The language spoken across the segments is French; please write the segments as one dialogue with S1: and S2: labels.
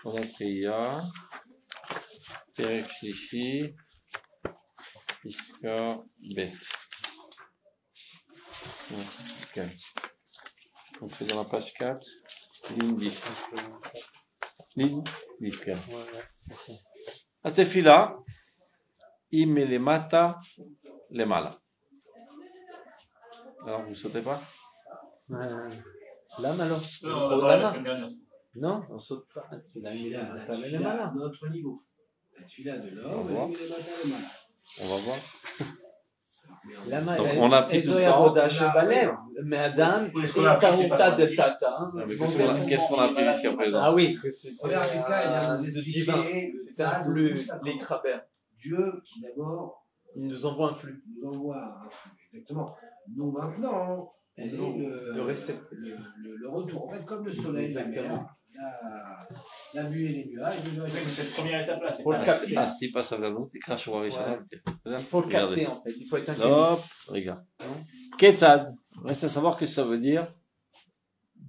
S1: Onatria, Perek Shlishi, Piska, Bet. Okay. Donc c'est dans la page 4, ligne 10. Ligne 10, כן. התפילה היא מלמטה למעלה. Alors, vous ne sautez pas?
S2: למה לא?
S3: למה?
S2: Non, on saute pas. La
S4: tefila à notre niveau. La tefila de l'homme, elle est mélata lemala.
S1: On va voir.
S2: Donc
S1: on a pris tout le temps. Qu'est-ce qu'on a appris jusqu'à présent?
S2: Ah oui,
S4: Regarde, il y a des
S2: divin. C'est un flux, les crabères.
S4: Dieu qui d'abord
S2: il nous envoie un flux.
S4: Nous envoie un flux, exactement. Nous maintenant, elle est le retour. En fait, comme le soleil, la mer, la buée et les nuages.
S3: C'est la première étape là.
S2: Il faut le capter. Il faut le capter en fait. Il faut être intelligent.
S1: Hop, regarde. Ketzad, reste à savoir que ça veut dire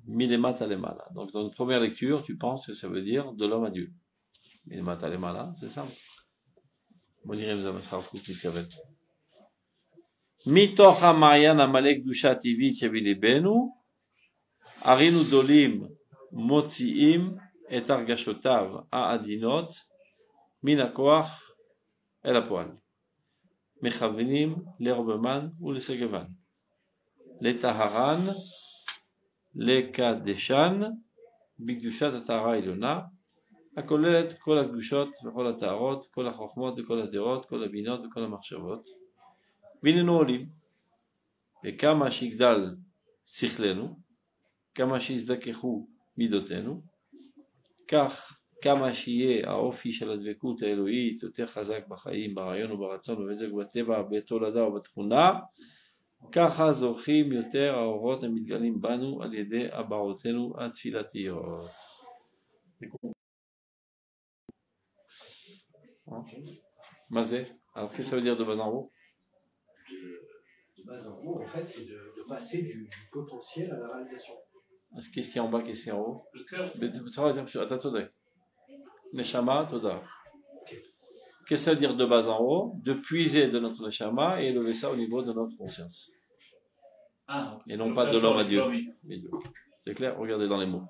S1: Milemata lemala. Donc dans une première lecture, tu penses que ça veut dire de l'homme à Dieu. Milemata lemala, c'est ça. Moi, je dirais, vous avez fait un coup qui s'avait. Mitoch hamayan amalek dusha tivit yavilibenu, arinu dolim motziim et argashotav aadinot, min hakoach el hapoal. מכוונים לרוממן ולסגבן, לטהרן, לקדשן, בקדושת הטהרה העליונה, הכוללת כל הקדושות וכל הטהרות, כל החוכמות וכל הדעות, כל הבינות וכל המחשבות. והננו עולים, וכמה שיגדל שכלנו, כמה שיזדככו מידותינו, כך כמה שיהיה האופי של הדבקות האלוהית יותר חזק בחיים, ברעיון וברצון, במזג ובטבע, בתולדה ובתכונה, ככה זוכים יותר האורות המתגלים בנו על ידי הבעותינו התפילתיות. מה זה? Alors qu'est-ce que ça veut dire de bas en haut?
S4: De bas en haut, en fait, c'est de passer du potentiel à la réalisation.
S1: Qu'est-ce qui est en bas, qu'est-ce qui est en haut?
S3: Le cœur.
S1: Attends, Neshama, Toda. Qu'est-ce que ça veut dire de bas en haut? De puiser de notre Neshama et élever ça au niveau de notre conscience. Et non pas de l'homme à Dieu. C'est clair? Regardez dans les mots.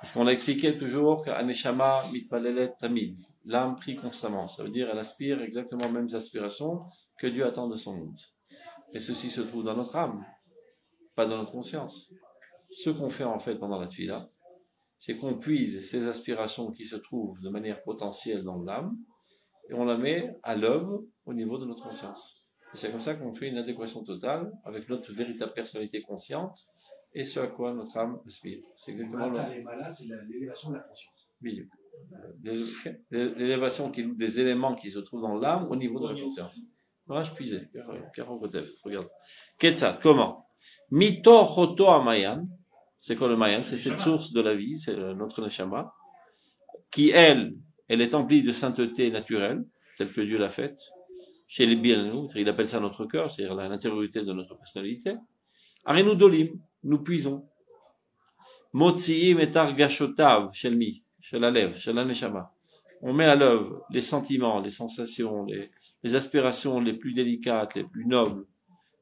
S1: Parce qu'on a expliqué toujours qu'un Neshama mitpalelet tamid. L'âme prie constamment. Ça veut dire elle aspire exactement aux mêmes aspirations que Dieu attend de son monde. Et ceci se trouve dans notre âme, pas dans notre conscience. Ce qu'on fait en fait pendant la tefila, c'est qu'on puise ces aspirations qui se trouvent de manière potentielle dans l'âme et on la met à l'œuvre au niveau de notre conscience. Et c'est comme ça qu'on fait une adéquation totale avec notre véritable personnalité consciente et ce à quoi notre âme aspire. C'est exactement
S4: c'est l'élévation de la conscience.
S1: Oui. L'élévation des éléments qui se trouvent dans l'âme au niveau de la conscience. Voilà, je puisais. Regarde. Ketzad, comment? Mitoch oto amayan. C'est quoi le Mayan? C'est cette source de la vie, c'est notre Neshama, qui elle est emplie de sainteté naturelle, telle que Dieu l'a faite, chez les Bielnou, il appelle ça notre cœur, c'est-à-dire l'intériorité de notre personnalité. Arenu dolim, nous puisons. Motziim et argashotav, shelmi, shel alev, shel Neshama. On met à l'œuvre les sentiments, les sensations, les aspirations les plus délicates, les plus nobles,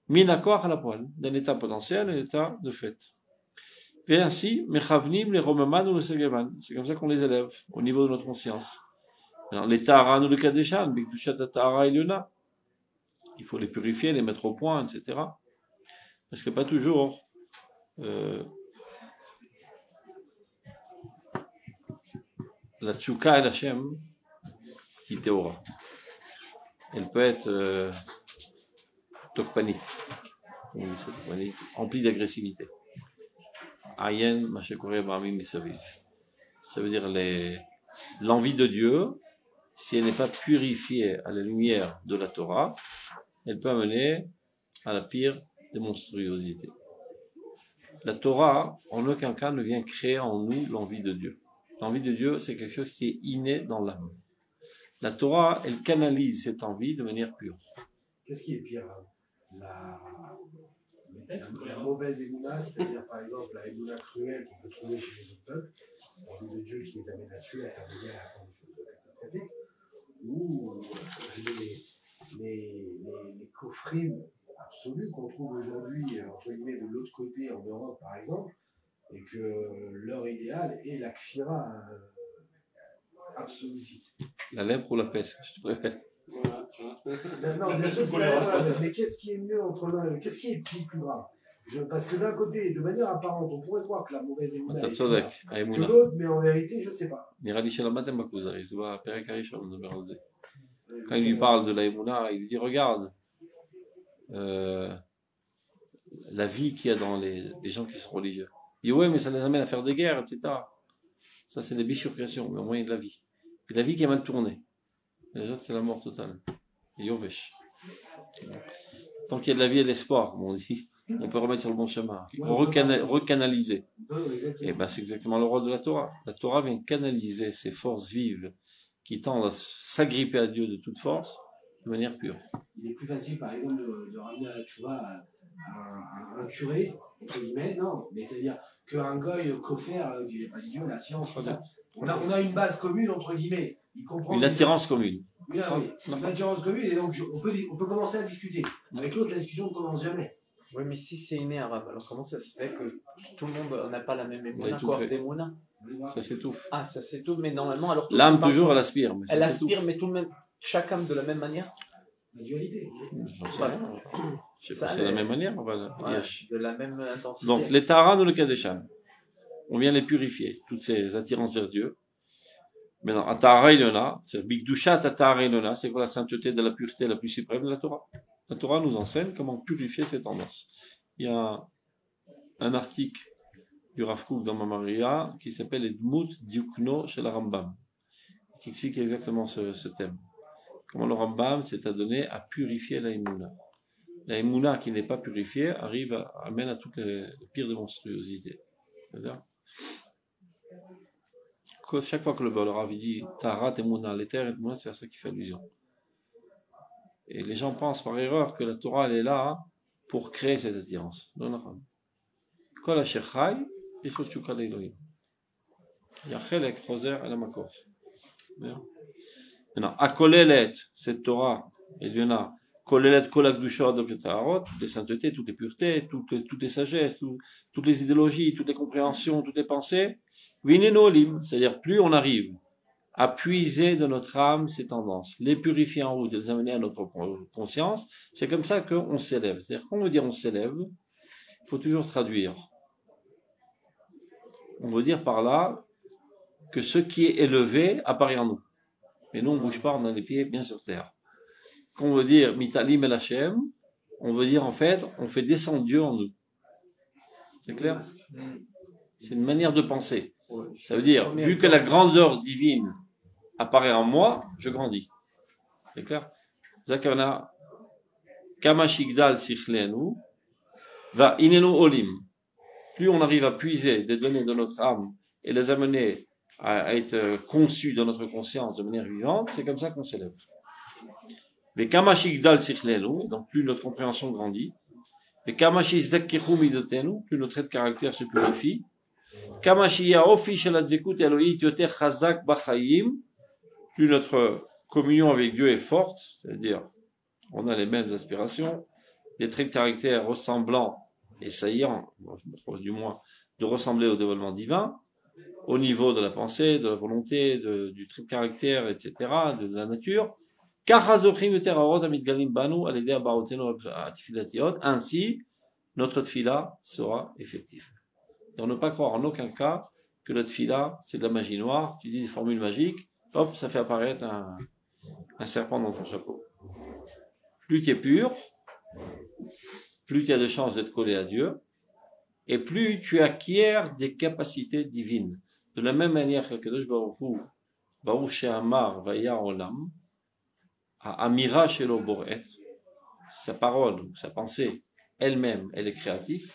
S1: min hakoach al hapoal, d'un état potentiel à un état de fait. Et ainsi, mechavnim les romaman ou le segevan. C'est comme ça qu'on les élève au niveau de notre conscience. Alors, les taharan ou le kadeshan, bikdushat tahara iluna. Il faut les purifier, les mettre au point, etc. Parce que pas toujours la tchouka et la shem qui théora. Elle peut être tokpanite, remplie d'agressivité. Ayen, Mashekore, Mami, Misaviv. Ça veut dire l'envie de Dieu, si elle n'est pas purifiée à la lumière de la Torah, elle peut amener à la pire des monstruosités. La Torah, en aucun cas, ne vient créer en nous l'envie de Dieu. L'envie de Dieu, c'est quelque chose qui est inné dans l'âme. La Torah, elle canalise cette envie de manière pure.
S4: Qu'est-ce qui est pire? La mauvaise émouna, c'est-à-dire par exemple la émouna cruelle qu'on peut trouver chez les autres peuples, l'envie de Dieu qui les amène à commencé à faire des guerres à conditions catastrophiques, où les coffrets absolus qu'on trouve aujourd'hui, entre guillemets, de l'autre côté en Europe, par exemple, et que leur idéal est la kfira absolutiste.
S1: La lèpre ou la peste, je te préfère.
S4: Non, bien sûr, c'est la même, mais qu'est-ce qui est mieux entre l'un, qu'est-ce qui est plus grave? Parce que d'un côté, de manière apparente, on pourrait croire que la mauvaise émouna est plus grave que l'autre, mais en vérité, je ne sais pas.
S1: נראה לי שלמדתם בכוזרי, זה בפרק הראשון, on מדבר על זה. Quand il lui parle de la émouna, il lui dit, regarde, la vie qu'il y a dans les gens qui sont religieux. Il dit, ouais, mais ça les amène à faire des guerres, etc. Ça, c'est des bifurcations, mais au moyen de la vie. Et la vie qui est mal tournée. Les autres, c'est la mort totale. Yovesh. Tant qu'il y a de la vie et de l'espoir, comme on dit, on peut remettre sur le bon chemin. Recanaliser. Et ben, c'est exactement le rôle de la Torah. La Torah vient canaliser ces forces vives qui tendent à s'agripper à Dieu de toute force, de manière pure.
S4: Il est plus facile, par exemple, de ramener à la tchouva un curé, entre guillemets, non, mais c'est-à-dire qu'un goy coffert, qui n'est pas Dieu, la science, tout ça. On a une base commune, entre guillemets. Il comprend
S1: une attirance commune.
S4: Oui, une attirance commune, et donc on peut commencer à discuter. Avec l'autre, la discussion ne commence jamais.
S2: Oui, mais si c'est inné arabe, alors comment ça se fait que tout le monde n'a pas la même émouna,
S1: d'émouna? Ça s'étouffe.
S2: Ah, ça s'étouffe, mais normalement, alors...
S1: L'âme, toujours, elle aspire. Mais
S2: elle aspire, mais tout le même, chaque âme de la même manière?
S4: La dualité.
S1: J'en sais rien. C'est de la même manière. Voilà.
S2: De la même intensité.
S1: Donc, les Taran ou le Kadesham, on vient les purifier, toutes ces attirances vers Dieu. Maintenant, Atara Ilona, c'est Bigdushat Atara Ilona, c'est quoi la sainteté de la pureté la plus suprême de la Torah? La Torah nous enseigne comment purifier ces tendances. Il y a un article du Rav Kook dans Mamaria qui s'appelle Edmut Diukno chez la Rambam, qui explique exactement ce thème. Comment le Rambam s'est adonné à purifier la Emouna. La Emouna qui n'est pas purifiée amène à toutes les pires des monstruosités. C'est-à-dire, chaque fois que le Rav dit Tarat Emouna, l'éther Emouna, c'est à ça qui fait allusion. Et les gens pensent par erreur que la Torah elle est là pour créer cette attirance. Non, non. Kol asher chai, il faut tchouka l'Elohim. Yachelek choser el hamakor. Maintenant, akolelet, cette Torah, et il y en a, kolelet kol hakdusha adok taharot, toutes les saintetés, toutes les puretés, toutes les sagesses, toutes les idéologies, toutes les compréhensions, toutes les pensées, vineno olim, c'est-à-dire plus on arrive à puiser de notre âme ces tendances, les purifier en route et les amener à notre conscience, c'est comme ça qu'on s'élève. C'est-à-dire, quand on veut dire on s'élève, il faut toujours traduire. On veut dire par là que ce qui est élevé apparaît en nous. Mais nous, on ne bouge pas, on a les pieds bien sur terre. Quand on veut dire Mitalim el Hashem, on veut dire en fait, on fait descendre Dieu en nous. C'est clair? C'est une manière de penser. Ça veut dire, vu que la grandeur divine apparaît en moi, je grandis. C'est clair? Zakana, Kamashigdal Sichlenu, va Inenu Olim. Plus on arrive à puiser des données de notre âme et les amener à être conçues dans notre conscience de manière vivante, c'est comme ça qu'on s'élève. Mais Kamashigdal Sichlenu, donc plus notre compréhension grandit. Et Kamashizdakichu Midotenu, plus notre trait de caractère se purifie. Kamashia Ofi Shalatzekut Elohit Yoter Chazak Bachayim, plus notre communion avec Dieu est forte, c'est-à-dire on a les mêmes aspirations, des traits de caractère ressemblants et saillants, du moins de ressembler au dévoilement divin, au niveau de la pensée, de la volonté, du trait de caractère, etc., de la nature. Ainsi, notre tfila sera effective. Et on ne peut pas croire en aucun cas que notre tfila, c'est de la magie noire, tu dis des formules magiques, hop, ça fait apparaître un serpent dans ton chapeau. Plus tu es pur, plus tu as de chances d'être collé à Dieu, et plus tu acquiers des capacités divines. De la même manière que Kadosh Baruch Hu, Baruch She'amar Vaya Olam, à Amira Shelo Boret, sa parole, sa pensée, elle-même, elle est créative.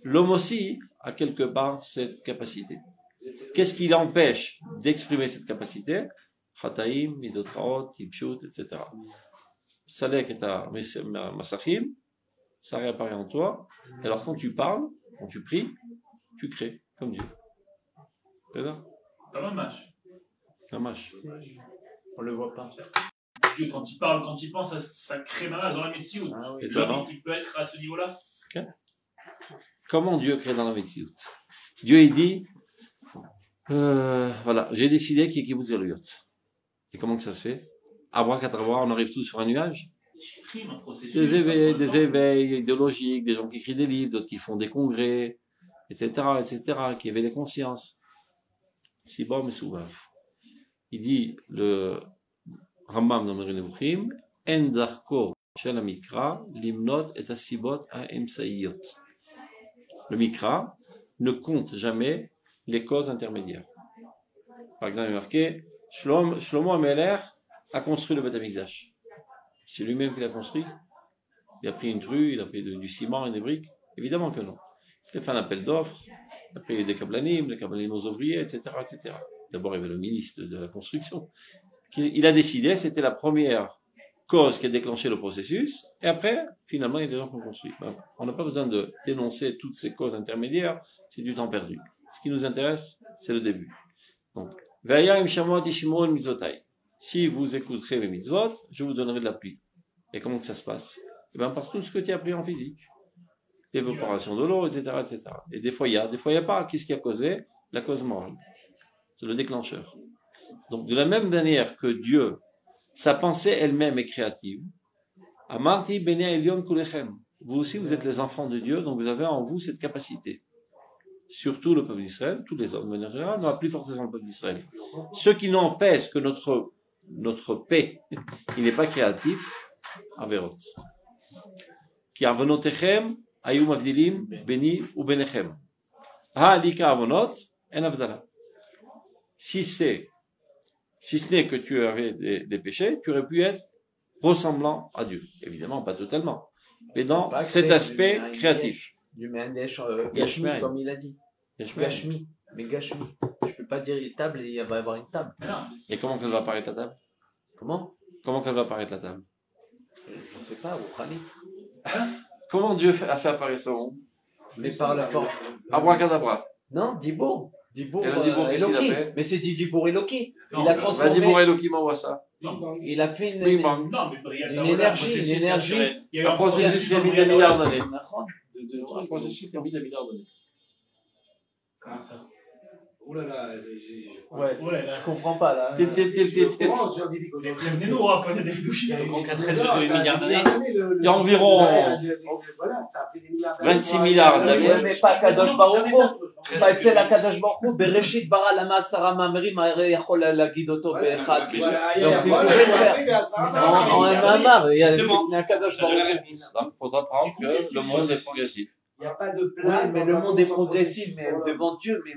S1: L'homme aussi a quelque part cette capacité. Qu'est-ce qui l'empêche d'exprimer cette capacité? Hataim, Midotraot, Tipshut, etc. Salek et ta Masachim, ça réapparaît en toi. Et alors quand tu parles, quand tu pries, tu crées comme Dieu. C'est ça?
S3: Pas mal match.
S1: Ça marche.
S2: On le voit pas.
S3: Dieu, quand il parle, quand il pense, ça crée mal dans la médecine.
S2: Ah oui.
S1: Et toi, non?
S3: Il peut être à ce niveau-là.
S1: Comment Dieu crée dans la médecine? Dieu, il dit, voilà, j'ai décidé qu'il y ait Kibbutz Galuyot. Et comment que ça se fait? Abracadabra, on arrive tous sur un nuage?
S3: Un processus,
S1: Des éveils idéologiques, des gens qui écrivent des livres, d'autres qui font des congrès, etc., qui éveillent les consciences. Si bon, mais souvent. Il dit, le Rambam dans Moreh Nevuchim, En darko shel hamikra limnot et asibot ha'emsaiyot. Le mikra ne compte jamais les causes intermédiaires. Par exemple, il est marqué, Shlomo HaMelech a construit le Beth Amikdash. C'est lui-même qui l'a construit. Il a pris une true, il a pris du ciment et des briques. Évidemment que non. Il a fait un appel d'offres, il a pris des kablanim aux ouvriers, etc., etc. D'abord, il y avait le ministre de la construction. Il a décidé, c'était la première cause qui a déclenché le processus, et après, finalement, il y a des gens qui ont construit. On n'a pas besoin de dénoncer toutes ces causes intermédiaires, c'est du temps perdu. Ce qui nous intéresse, c'est le début. Donc, si vous écouterez mes mitzvot, je vous donnerai de la pluie. Et comment que ça se passe? Eh bien, par tout ce que tu as appris en physique. L'évaporation de l'eau, etc., etc. Et des fois il y a pas. Qu'est-ce qui a causé? La cause morale. C'est le déclencheur. Donc, de la même manière que Dieu, sa pensée elle-même est créative, Amarti bene Elion kulechem. Vous aussi, vous êtes les enfants de Dieu, donc vous avez en vous cette capacité. Surtout le peuple d'Israël, tous les hommes de manière générale, mais plus fortement le peuple d'Israël. Ce qui n'empêche que notre paix, il n'est pas créatif, Averot. Ki avonotechem ayum avdilim beni ou benechem. Ha alika avonot en avdala. Si ce n'est que tu avais des péchés, tu aurais pu être ressemblant à Dieu. Évidemment, pas totalement. Mais dans cet aspect créatif.
S2: Du Mendesh, Gashmi, comme il a dit. Gashmi. Mais Gashmi. Je peux pas dire table et il va y avoir une table.
S1: Et comment qu'elle va apparaître la table? Comment qu'elle va apparaître la table?
S2: Je sais pas, au Khani.
S1: Comment Dieu a fait apparaître son monde?
S2: Mais par la porte.
S1: Abracadabra.
S2: Non, Dibour. Dibour,
S1: Et le Dibour, qu'est-ce qu'il a fait?
S2: Mais c'est du Dibour Eloki.
S3: Non,
S2: Il a
S3: mais
S2: transformé.
S1: Dibour Elohim envoie ça.
S2: Il a fait
S1: Bing bang.
S3: Non, mais Brian,
S2: Une énergie.
S3: Il y a eu
S1: Un processus qui a mis des milliards d'années.
S3: d'années.
S1: Un processus qui a mis des milliards d'années.
S3: Comment ça?
S4: Oh là là,
S2: Ouais, je comprends pas là.
S3: Prévenez-nous quand il y a des douches.
S4: Donc,
S3: à 13,2 milliards d'années.
S1: Il y a environ 26 milliards d'années.
S2: Ouais, mais pas Kadosh Baruch Hu. Pas אצל הקדוש ברוך הוא, בראשית ברא למה 10 מאמרים, הרי יכול להגיד אותו באחד. En un mamar, il y a un Kadosh Baruch Hu.
S1: Donc, il faudra prendre que le monde est progressif.
S4: Il n'y a pas de
S2: Oui,
S4: place.
S2: mais le monde est progressif, mais devant Dieu, mais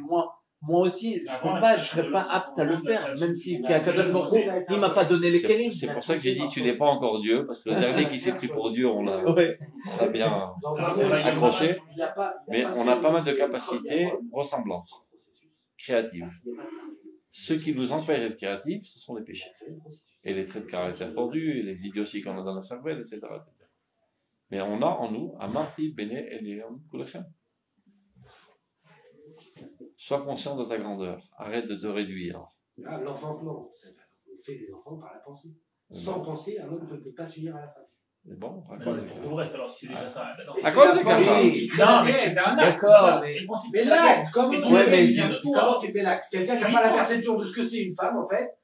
S2: moi aussi, je serais pas apte à le faire, même si Kadosh Baruch Hu, il m'a pas donné les kelim.
S1: C'est pour ça que j'ai dit tu n'es pas encore Dieu, parce que le dernier qui s'est pris pour Dieu, on l'a bien accroché, mais on a pas mal de capacités ressemblantes, créatives. Ce qui nous empêche d'être créatifs, ce sont les péchés. Et les traits de caractère tordus, et les idioties qu'on a dans la cervelle, etc., etc. Mais on a en nous, Amarti bene Elion kulechem. Sois conscient de ta grandeur. Arrête de te réduire.
S4: Ah, l'enfant, non. On fait des enfants par la pensée. Sans penser, un homme ne peut pas s'unir à la femme.
S1: Mais bon,
S3: Tout reste alors si c'est déjà ça.
S1: À quoi c'est comme ça?
S3: Non, mais tu fais un acte.
S2: D'accord,
S4: Mais l'acte, comment tu
S2: Ouais,
S4: fais
S2: mais
S4: comment tu fais l'acte? Quelqu'un qui n'a pas la perception de ce que c'est une femme, en fait,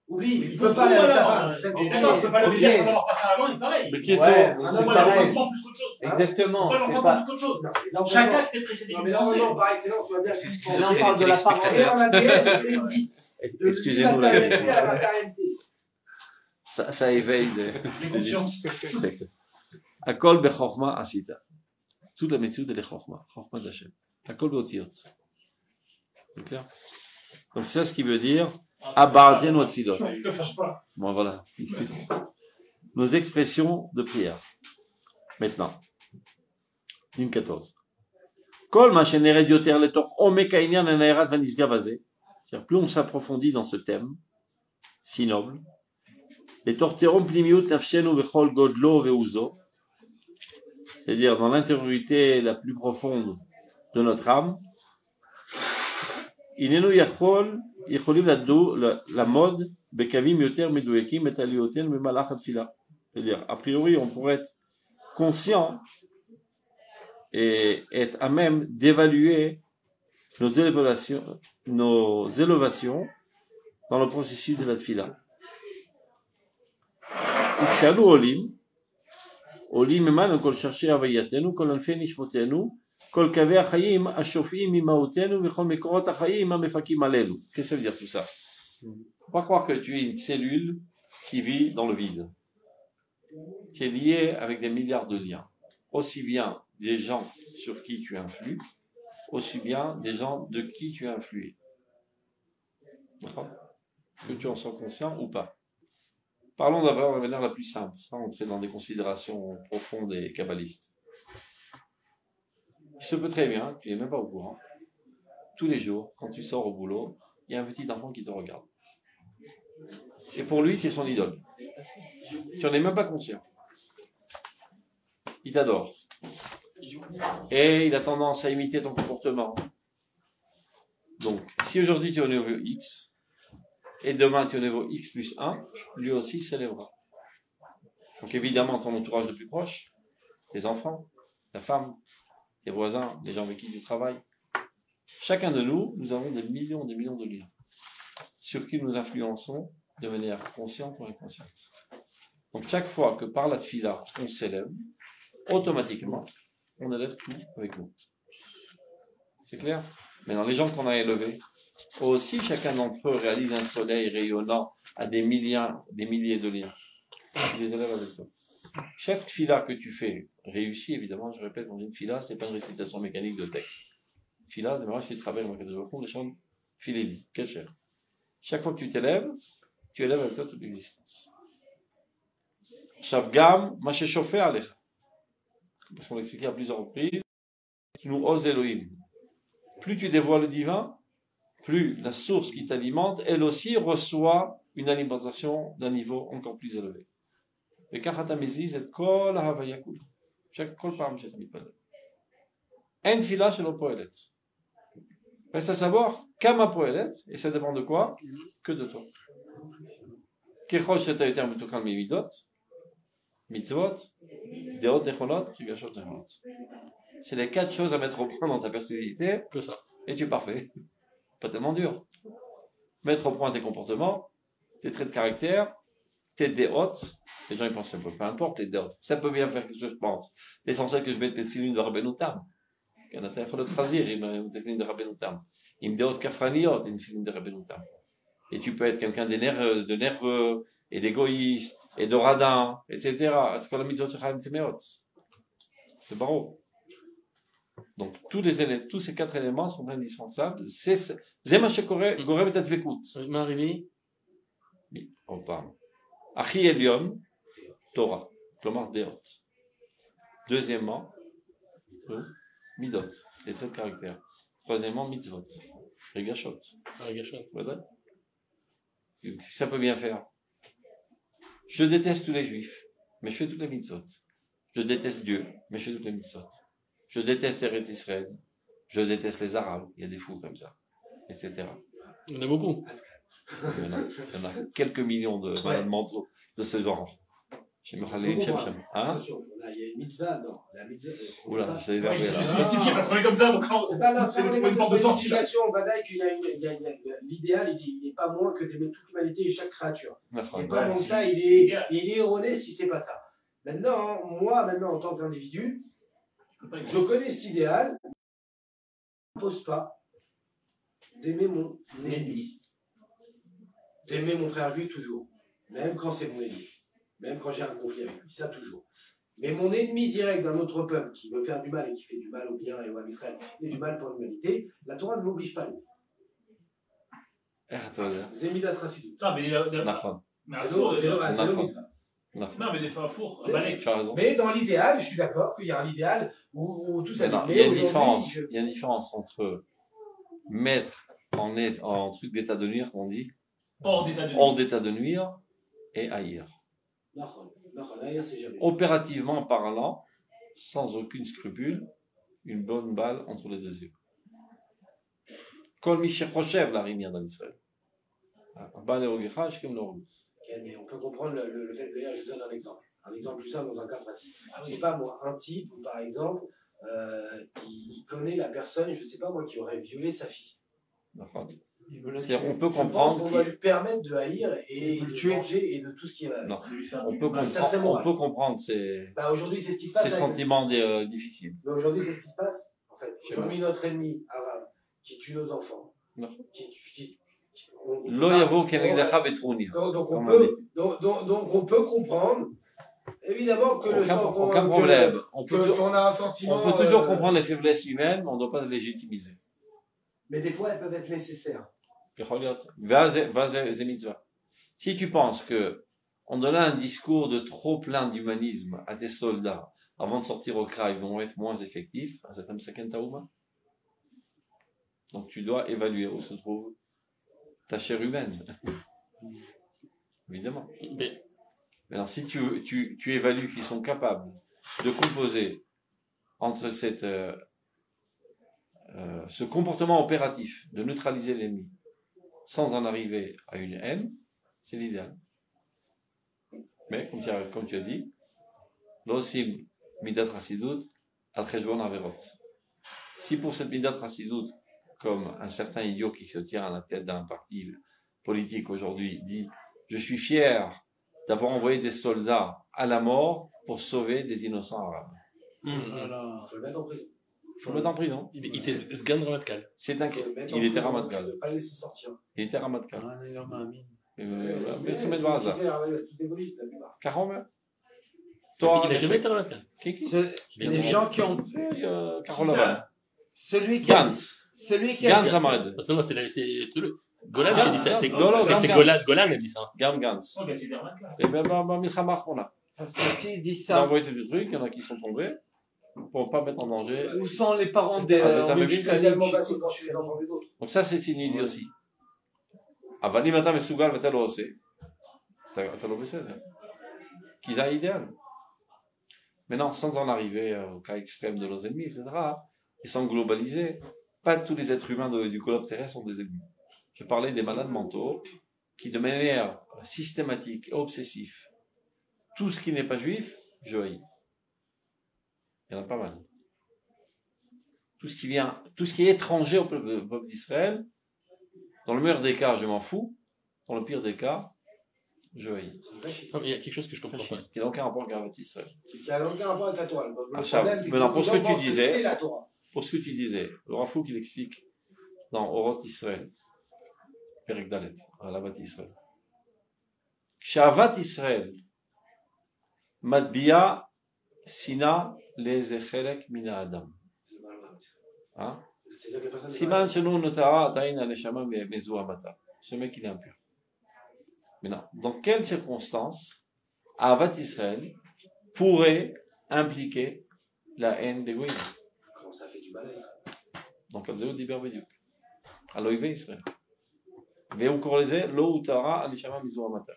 S4: oublie, il ne peut pas aller avec sa femme. C'est ça que j'ai
S3: D'accord, je peux pas le dire
S2: Ok.
S3: sans avoir passé avant, il est pareil.
S1: Mais qui est
S2: Ouais,
S1: ça?
S2: mais
S4: Ah,
S2: c'est
S4: non,
S2: pareil.
S3: L'enfantement plus qu'autre chose.
S2: Exactement,
S3: Pas
S2: c'est
S3: l'enfantement
S2: pas.
S3: plus qu'autre chose.
S4: Non,
S3: Chaque acte est précédé d'une pensée.
S4: non, par excellence, tu vois bien.
S1: C'est ce que
S2: Là, on
S1: les
S2: parle de la
S1: téléspectateurs. Excusez-nous la ça éveille
S3: Les consciences.
S1: C'est que. Akol bechorma asita. Toute la méthode de chorma. Chorma d'Hachem. Akol beotiot. C'est clair? Donc c'est ça ce qui veut dire Abardien notre fidot.
S3: Ne te fâche pas.
S1: Bon voilà. Nos expressions de prière. Maintenant. Ligne 14. Kol ma shenered yoter letoch omek ha'inyan ha'ne'erat v'nisgav hazeh. C'est-à-dire, plus on s'approfondit dans ce thème, si noble, les torterom plimiut nafshenu vechol godlo veuzo, c'est-à-dire dans l'intériorité la plus profonde de notre âme, inenu yachol יכולים לעמוד בקווים יותר מדויקים את עליותינו במהלך התפילה. C'est-à-dire, a priori, on pourrait être conscient et être à même d'évaluer nos élévations dans le processus de la tfila. וכשאנו עולים ממנו כל שרשי הווייתנו, כל ענפי נשמותינו, כל קווי החיים השופעים ממהותנו וכל מקורות החיים המפקים עלינו. Qu'est-ce que ça veut dire tout ça? Faut pas croire que tu es une cellule qui vit dans le vide, qui est liée avec des milliards de liens. Aussi bien des gens sur qui tu influes, aussi bien des gens de qui tu as influé. D'accord? Que tu en sois conscient ou pas. Parlons d'abord de la manière la plus simple, sans entrer dans des considérations profondes et kabbalistes. Il se peut très bien, tu n'es même pas au courant, tous les jours, quand tu sors au boulot, il y a un petit enfant qui te regarde. Et pour lui, tu es son idole. Tu n'en es même pas conscient. Il t'adore. Et il a tendance à imiter ton comportement. Donc, si aujourd'hui tu es au niveau X, et demain tu es au niveau X plus 1, lui aussi s'élèvera. Donc évidemment, ton entourage le plus proche, tes enfants, ta femme, tes voisins, les gens avec qui tu travailles. Chacun de nous, nous avons des millions de liens sur qui nous influençons de manière consciente ou inconsciente. Donc chaque fois que par la tfila, on s'élève, automatiquement, on élève tout avec nous. C'est clair? Mais dans les gens qu'on a élevés, aussi chacun d'entre eux réalise un soleil rayonnant à des milliers de liens. Tu les élèves avec toi. Chaque tfila que tu fais réussit, évidemment, je répète, dans une tfila, c'est pas une récitation mécanique de texte. Tfila, c'est vraiment que tu travailles avec le fond des choses filéli, kécher. Chaque fois que tu élèves avec toi toute l'existence. Shavgam, maché chauffé alech. Parce qu'on l'a expliqué à plusieurs reprises, tu nous oses Elohim. Plus tu dévoiles le divin, plus la source qui t'alimente, elle aussi reçoit une alimentation d'un niveau encore plus élevé. Et kachata meziz et kol havaya kula. Chaque kol parm chet mitpalel. En fila shelo poelet. Reste à savoir, kama poelet, et ça dépend de quoi? Que de toi. Kechol sheta yoter metukan mimidot, mitzvot, deot nechonot, rigashot nechonot. C'est les 4 choses à mettre au point dans ta personnalité,
S5: Que ça.
S1: et tu es parfait. Pas tellement dur. Mettre au point tes comportements, tes traits de caractère, tes déotes. Les gens ils pensent, peu importe les déotes. Ça peut bien faire que je pense. L'essentiel que je mette les tefilines de Rabbeinu Tam. Il y en a un de Chazir, il met les tefilines de Rabbeinu Tam. Il me déote kafraniot, une tefilines de Rabbeinu Tam. Et tu peux être quelqu'un de nerveux, et d'égoïste, et de radin, etc. C'est quoi la mitzvot de Chaim Temeot? C'est barreau. Donc, tous ces 4 éléments sont indispensables. C'est Zemachekore, Gorem et Advekut.
S5: Marivi.
S1: Oui, on parle. Achi Elion, Torah. Klomar Deot. Deuxièmement, Midot, les traits de caractère. Troisièmement, Mitzvot. Regashot. Voilà. Ça peut bien faire. Je déteste tous les juifs, mais je fais toutes les mitzvot. Je déteste Dieu, mais je fais toutes les mitzvot. Je déteste Eretz Israël. Je déteste les Arabes. Il y a des fous comme ça, etc.
S5: Il y en a beaucoup.
S1: Il y en a quelques millions de malades mentaux de ce genre. Chez Mechalel Shem. Hein?
S4: Il y a une mitzvah, non. La mitzvah.
S1: Oula, j'ai
S3: Oui,
S1: énervé
S3: je
S1: là.
S3: suis justifié parce qu'on est comme ça, donc c'est une porte de sortie là.
S4: On va dire qu'il y a l'idéal, il n'est pas moins que d'aimer toute l'humanité et chaque créature. Et pas moins que ça, il est erroné si c'est pas ça. Maintenant, moi, en tant qu'individu, je connais cet idéal, je ne pose pas d'aimer mon ennemi. D'aimer mon frère juif toujours, même quand c'est mon ennemi, même quand j'ai un conflit avec lui, ça toujours. Mais mon ennemi direct d'un autre peuple qui veut faire du mal et qui fait du mal au bien et au Israël et du mal pour l'humanité, la Torah ne m'oblige pas. Zémida Tracidou.
S3: Non, mais
S4: c'est le mitzvah.
S3: Non, mais des fois, four,
S1: tu as raison.
S4: Mais dans l'idéal, je suis d'accord qu'il y a un idéal où tout ça.
S1: Il y a une différence. Il y a une différence entre mettre en truc d'état de nuire, qu'on dit, hors d'état de nuire, et haïr. Opérativement parlant, sans aucune scrupule, une bonne balle entre les deux yeux. Kol mi shechoshev la rimia dans Israël.
S4: Mais on peut comprendre le fait que, d'ailleurs, je vous donne un exemple. Un exemple plus simple dans un cas pratique. Je sais pas moi, un type, par exemple, il connaît la personne, je sais pas moi, qui aurait violé sa fille.
S1: On peut
S4: Je pense
S1: comprendre.
S4: qu'on doit lui permettre de haïr et de tuer et de tout ce qui est mal.
S1: Non,
S4: Ça serait
S1: on
S4: moral.
S1: peut comprendre ces
S4: Aujourd'hui, c'est ce qui se passe.
S1: sentiments difficiles.
S4: Mais aujourd'hui, c'est ce qui se passe. En fait, aujourd'hui, notre ennemi arabe qui tue nos enfants,
S1: Non.
S4: donc on peut comprendre, évidemment, que le sang
S1: aucun problème.
S4: qu'on a un sentiment.
S1: On peut toujours comprendre les faiblesses humaines, mais on ne doit pas les légitimiser.
S4: Mais des fois, elles peuvent être nécessaires.
S1: Si tu penses que on donne un discours de trop plein d'humanisme à tes soldats avant de sortir au CRA, ils vont être moins effectifs, donc tu dois évaluer où se trouve ta chair humaine. Évidemment. Mais alors, si tu évalues qu'ils sont capables de composer entre ce comportement opératif de neutraliser l'ennemi sans en arriver à une haine, c'est l'idéal. Mais, comme tu as dit, l'osim midat rasidut al cheshbon averot. Si pour cette midat rasidut, comme un certain idiot qui se tient à la tête d'un parti politique aujourd'hui dit « Je suis fier d'avoir envoyé des soldats à la mort pour sauver des innocents arabes. »
S4: Il faut le mettre en prison.
S1: Il faut le mettre en prison.
S5: Il était Sgan Ramatkal.
S1: C'est un... Il était Ramatkal.
S4: Il ne pas laisser sortir.
S1: Il était Ramatkal. Mais tu mets de hasard. Toi,
S5: il a jamais été Ramatkal.
S2: Les gens qui ont
S1: Karolovan.
S2: Celui qui
S1: Gantz.
S2: a
S1: Ahmad.
S5: Non, c'est Golan qui a dit ça. C'est
S1: Golan
S5: qui a dit ça.
S1: Gantz.
S3: Oh, ben, c'est des remarques.
S1: Et bien, Milchamar, on a.
S2: parce que s'il dit
S1: Il a
S2: ça,
S1: envoyé du truc, il y en a qui sont tombés pour ne pas mettre en danger.
S2: où sont les parents
S1: c'est
S2: des
S4: tellement facile quand tu les entends les autres.
S1: Donc ça, c'est une idiotie. אבל אם אתה מסוגל ואתה לא עושה, אתה לא בסדר. כי זה האידéal. Maintenant, sans en arriver au cas extrême de nos ennemis, etc., et sans globaliser, pas tous les êtres humains du globe terrestre sont des ennemis. Je parlais des malades mentaux qui, de manière systématique et obsessive, tout ce qui n'est pas juif, je haïs. Il y en a pas mal. Tout ce qui est étranger au peuple d'Israël, dans le meilleur des cas, je m'en fous. Dans le pire des cas, je haïs.
S5: Non, il y a quelque chose que je comprends pas.
S1: Qui n'a aucun rapport avec Israël.
S4: Qui n'a aucun rapport avec la Torah. Le
S1: problème,
S4: c'est
S1: maintenant, pour ce que tu disais,
S4: c'est la Torah.
S1: Pour ce que tu disais, le Rav Kook, il explique dans Orot Israël, Perek Dalet, à l'Avat Israël. Shavat Israël, Matbia Sina les Echelek Mina Adam. Hein? Siman Shenou Notara Taïn Aleshama Mezu Amata. Ce mec, il est impur. Maintenant, dans quelles circonstances Avat Israël pourrait impliquer la haine des Goïms?
S4: Comment ça fait du malaise?
S1: Donc, על זה הוא דיבר בדיוק. על אויבי ישראל. והוא קורא לזה, לא הותרה על נשמה מזו המטה.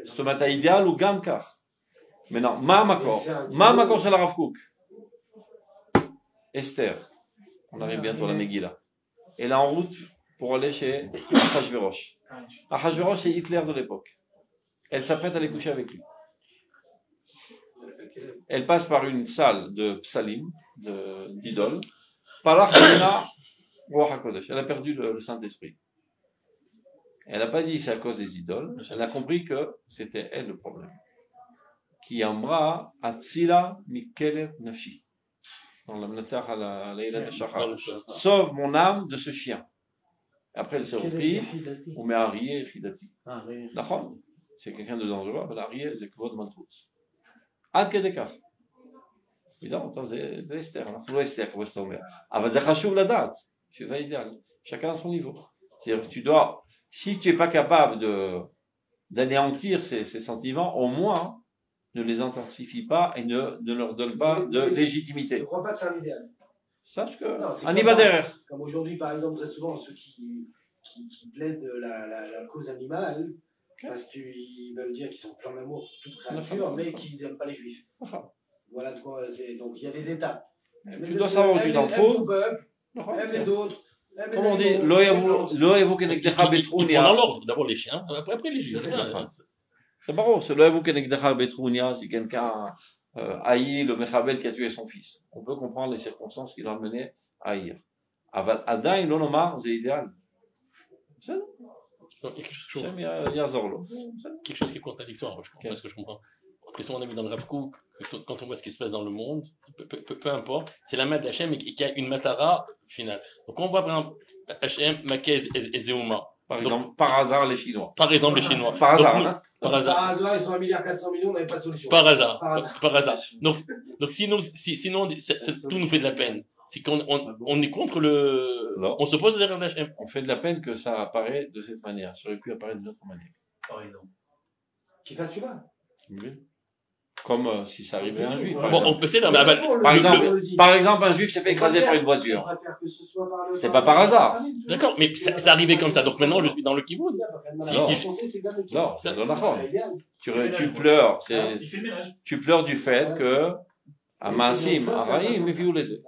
S1: זאת אומרת, האידיאל הוא גם כך. maintenant, מה המקור? מה המקור של הרב קוק? אסתר. On arrive bientôt à la Megillah. Elle est en route pour aller chez Achashverosh. Achashverosh, c'est Hitler de l'époque. Elle s'apprête à aller coucher avec lui. Elle passe par une salle de psalim, d'idoles. Elle a perdu le Saint-Esprit. Elle n'a pas dit c'est à cause des idoles. Elle a compris que c'était elle le problème. Qui amra atzila mikelev nafshi. Dans la Mnatzach à la Leilat Shachar. Sauve mon âme de ce chien. Après elle s'est repris. On met Arié Chidati. D'accord? C'est quelqu'un de dangereux. Mais Arié, c'est Kvod Malchut. Ad Kedekach. évidemment, זה אסתר, אנחנו לא אסתר כמו שאתה אומר, אבל זה חשוב לדעת, שזה האידéal, chacun à son niveau. C'est-à-dire que tu dois, si tu n'es pas capable d'anéantir ces sentiments, au moins, ne les intensifie pas et ne leur donne pas de légitimité.
S4: Je ne crois pas que c'est un idéal.
S1: Sache que,
S4: un
S1: ibadérer.
S4: Comme aujourd'hui, par exemple, très souvent, ceux qui plaident la cause animale, parce qu'ils veulent dire qu'ils sont pleins d'amour pour toute créature, mais qu'ils n'aiment pas les juifs. Voilà de quoi c'est. Donc il y a des étapes.
S1: Tu dois savoir où tu t'en trouves.
S4: Même les autres.
S1: Comment on dit, Loevu Kenegdecha
S5: Ils font
S1: Betrounia.
S5: dans l'ordre. D'abord les chiens, après les juifs.
S1: C'est marrant, c'est Loevu Kenegdecha Betrounia, si quelqu'un haït le Mechabel qui a tué son fils. On peut comprendre les circonstances qui l'ont amené à haïr. Aval Adain, l'onomar, c'est idéal. C'est
S5: Quelque chose qui est contradictoire, parce que je comprends. Parce que souvent on a vu dans le Rav Kook, quand on voit ce qui se passe dans le monde, peu importe, c'est la main d'Hachem et qu'il y a une matara finale. Donc on voit par exemple Hachem, Makez et Zeuma.
S1: Par exemple, par hasard, les Chinois.
S5: Par exemple, les Chinois.
S1: Par hasard,
S5: donc,
S1: hein.
S5: Par hasard.
S4: Ils sont à 1,4 milliard, on n'avait pas de solution.
S5: Par hasard. Par hasard. Donc sinon, tout nous fait de la peine. C'est qu'on est contre le.
S1: Non.
S5: On s'oppose derrière l'Hachem.
S1: On fait de la peine que ça apparaît de cette manière. Ça aurait pu apparaître d'une autre manière.
S3: Par exemple.
S4: Qu'il fasse Tshuva.
S1: Oui. Comme si ça arrivait à un juif.
S5: Bon, on peut essayer
S1: Par exemple, un juif s'est fait écraser par une voiture. C'est pas par hasard.
S5: D'accord, mais ça arrivait comme ça. Donc maintenant, je suis dans le kibboutz.
S1: Non, c'est dans la forme. Tu pleures. Tu pleures du fait que Amasim, Araïm, Viuleze.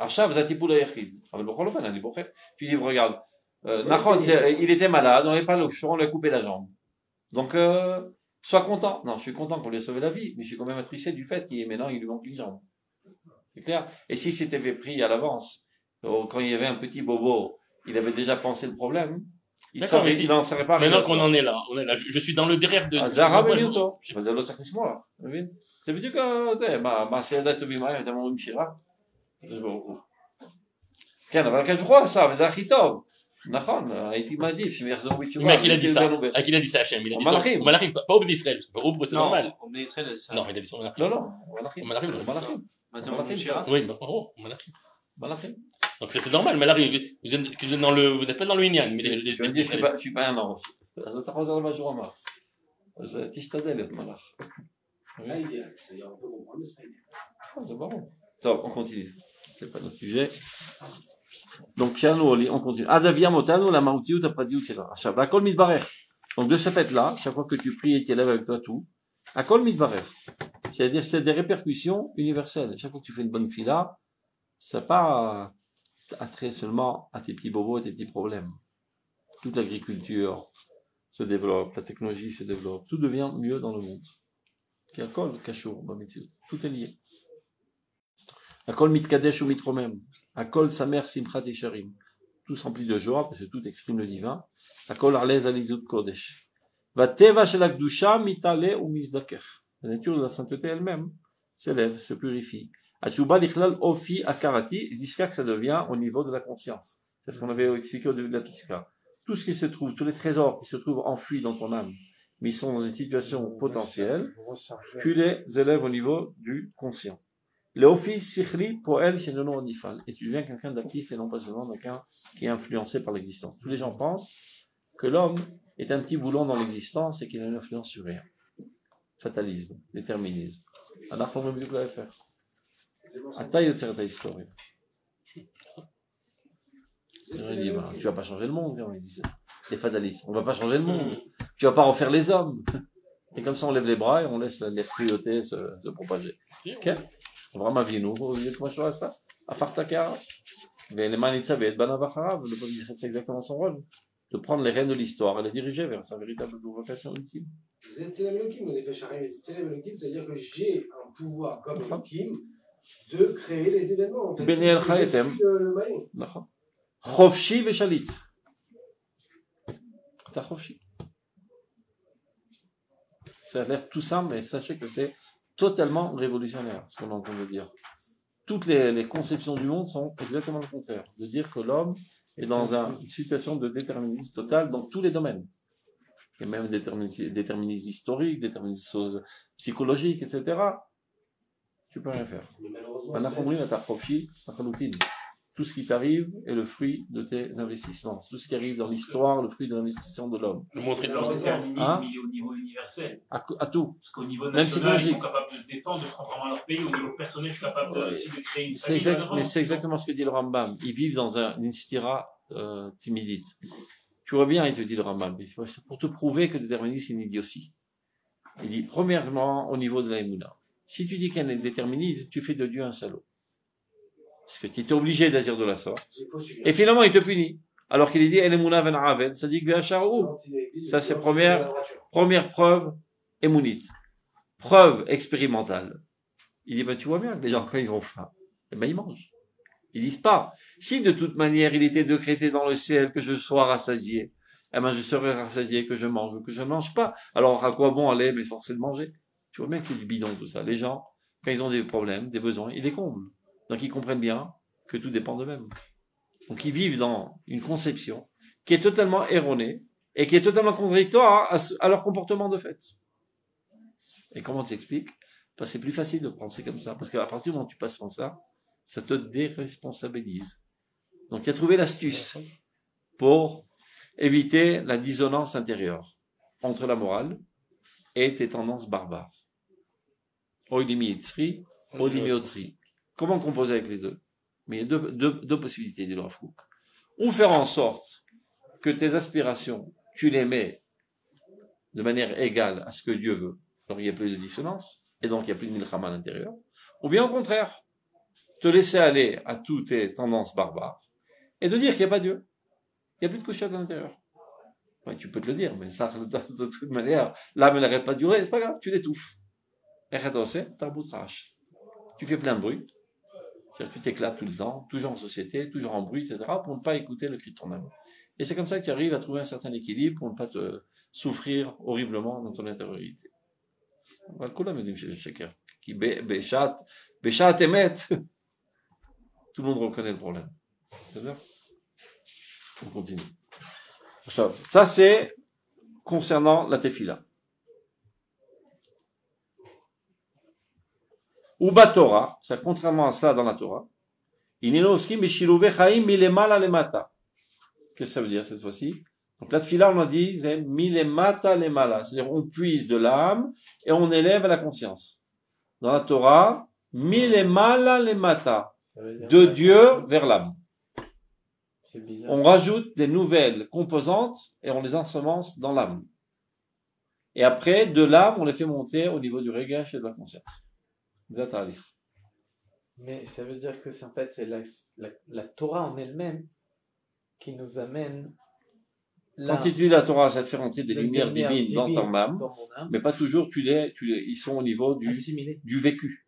S1: Achav, Zatipul Ayachid. Tu dis, regarde, Nachon, il était malade, on n'avait pas le choix, on lui a coupé la jambe. Donc, sois content. Non, je suis content qu'on lui ait sauvé la vie, mais je suis quand même attristé du fait qu'il lui manque une jambe. C'est clair? Et si c'était pris à l'avance, quand il y avait un petit bobo, il avait déjà pensé le problème, il n'en serait pas.
S5: Maintenant qu'on en est là, je suis dans le derrière de.
S1: Zara Benito. זה לא צריך לשמוח, מבין? זה בדיוק זה, מעשה ידי טובים היה, אתם אומרים שירה? כן, אבל כתבו עשה, וזה הכי טוב. נכון, הייתי מעדיף שהם יחזרו בתשובה.
S5: Mais à qui il a dit ça? À qui il a dit ça, Hachem? Il a dit ça au Malachim, pas au Bnei Israël. Au c'est normal.
S2: Au Bnei Israël, c'est ça.
S5: Non, il a dit ça au Malachim.
S1: Non, au Malachim.
S2: Maintenant, au Shira.
S5: Oui, au Malachim. Donc c'est normal, Malachim. Vous n'êtes pas dans le Inyan.
S1: Je me dis, je suis pas un ange. אז אתה חוזר למה שהוא אמר. אז תשתדל להיות מלאך. C'est bon. Top, on continue. C'est pas notre sujet. Donc, on continue. Adavia motano, la maoutiou, t'as pas dit où c'est là. Akol mitbarer. Donc, de ce fait-là, chaque fois que tu pries et tu élèves avec toi tout, akol mitbarer. C'est-à-dire, c'est des répercussions universelles. Chaque fois que tu fais une bonne fila, ça pas attrait seulement à tes petits bobos, à tes petits problèmes. Toute l'agriculture se développe, la technologie se développe, tout devient mieux dans le monde. Akol, kashur, tout est lié. Akol mitkadesh ou mitromem. Akol samer simchat isharim. Tous remplis de joie, parce que tout exprime le divin. Akol arlez alizut kodesh. Vateva shel hakdusha mitale ou misdaker. La nature de la sainteté elle-même s'élève, se purifie. Achuba lichlal ofi akarati, jusqu'à que ça devient au niveau de la conscience. C'est ce qu'on avait expliqué au début de la Piska. Tout ce qui se trouve, tous les trésors qui se trouvent enfouis dans ton âme, mais ils sont dans une situation potentielle, tu les élèves au niveau du conscient. L'ofi sikhli poel shenono onifal. Et tu deviens quelqu'un d'actif et non pas seulement quelqu'un qui est influencé par l'existence. Tous les gens pensent que l'homme est un petit boulon dans l'existence et qu'il a une influence sur rien. Fatalisme, déterminisme. Alors, on veut mieux que la faire. Ataï ta histoire. Tu vas pas changer le monde, on disait. Les fatalistes. On va pas changer le monde. Tu vas pas refaire les hommes. Et comme ça, on lève les bras et on laisse les cruautés se propager. Ok? Vraiment, viens-nous. Vous voyez comment je fais ça? À Fartakar. Mais les manitzav et Banavacharav, le peuple d'Israël, c'est exactement son rôle. De prendre les rênes de l'histoire et les diriger vers sa véritable vocation ultime.
S4: C'est-à-dire que j'ai un pouvoir comme Elohim de créer les événements.
S1: Beni el Chayetem. Chofshi veshalit. T'as Chofshi. Ça a l'air tout simple, mais sachez que c'est totalement révolutionnaire, ce qu'on est en train de dire. Toutes les conceptions du monde sont exactement le contraire. De dire que l'homme est dans une situation de déterminisme total dans tous les domaines. Il y a même déterminisme historique, déterminisme psychologique, etc. Tu peux rien faire. Tout ce qui t'arrive est le fruit de tes investissements. Tout ce qui arrive dans l'histoire, le fruit de l'investissement de l'homme.
S3: Le déterminisme, il est au niveau universel.
S1: À tout.
S3: Parce qu'au niveau national, ils sont capables de se défendre, de prendre en main leur pays. Au niveau personnel, je suis capable aussi de créer une famille.
S1: Mais c'est exactement ce que dit le Rambam. Ils vivent dans une stira timidite. Tu vois bien, il te dit le Rambam, c'est pour te prouver que le déterminisme est une idiotie. Il dit, premièrement, au niveau de la Emouna. Si tu dis qu'il y a un déterminisme, tu fais de Dieu un salaud. Parce que tu étais obligé d'agir de la sorte. Et finalement, il te punit. Alors qu'il est dit, Elemuna ben Avel, ça dit que ça c'est première preuve émounite. Preuve expérimentale. Il dit, tu vois bien que les gens, quand ils ont faim, ils mangent. Ils disent pas, si de toute manière il était décrété dans le ciel que je sois rassasié, je serai rassasié que je mange ou que je ne mange pas. Alors à quoi bon aller m'efforcer de manger? Tu vois bien que c'est du bidon tout ça. Les gens, quand ils ont des problèmes, des besoins, ils les comblent. Donc ils comprennent bien que tout dépend d'eux-mêmes. Donc ils vivent dans une conception qui est totalement erronée et qui est totalement contradictoire à leur comportement de fait. Et comment tu expliques? Parce que c'est plus facile de penser comme ça. Parce qu'à partir du moment où tu passes dans ça, ça te déresponsabilise. Donc tu as trouvé l'astuce pour éviter la dissonance intérieure entre la morale et tes tendances barbares. Oilimi itzri, oilimi otri. Comment composer avec les deux? Mais il y a deux possibilités, dit le Rav Kook. Ou faire en sorte que tes aspirations, tu les mets de manière égale à ce que Dieu veut. Donc il n'y a plus de dissonance, et donc il n'y a plus de milchama à l'intérieur. Ou bien au contraire, te laisser aller à toutes tes tendances barbares, et de dire qu'il n'y a pas Dieu. Il n'y a plus de couchette à l'intérieur. Ouais, tu peux te le dire, mais ça, de toute manière, l'âme, elle n'arrête pas de durer, c'est pas grave, tu l'étouffes. Et tu fais plein de bruit. Tu t'éclates tout le temps, toujours en société, toujours en bruit, etc., pour ne pas écouter le cri de ton âme. Et c'est comme ça que tu arrives à trouver un certain équilibre pour ne pas te souffrir horriblement dans ton intériorité. Qui béchat émet. Tout le monde reconnaît le problème. C'est-à-dire, on continue. Ça, c'est concernant la tefila. Ou Torah, c'est contrairement à cela dans la Torah. Qu'est-ce que ça veut dire cette fois-ci? Donc la tefila, on a dit, c'est milemata lemala, c'est-à-dire on puise de l'âme et on élève à la conscience. Dans la Torah, milemala lemata, de Dieu vers l'âme. On rajoute des nouvelles composantes et on les ensemence dans l'âme. Et après, de l'âme, on les fait monter au niveau du regash et de la conscience.
S2: Mais ça veut dire que en fait, c'est la Torah en elle-même qui nous amène.
S1: Quand tu étudies la Torah, ça te fait rentrer des lumières divines dans ton âme, mais pas toujours ils sont au niveau du vécu.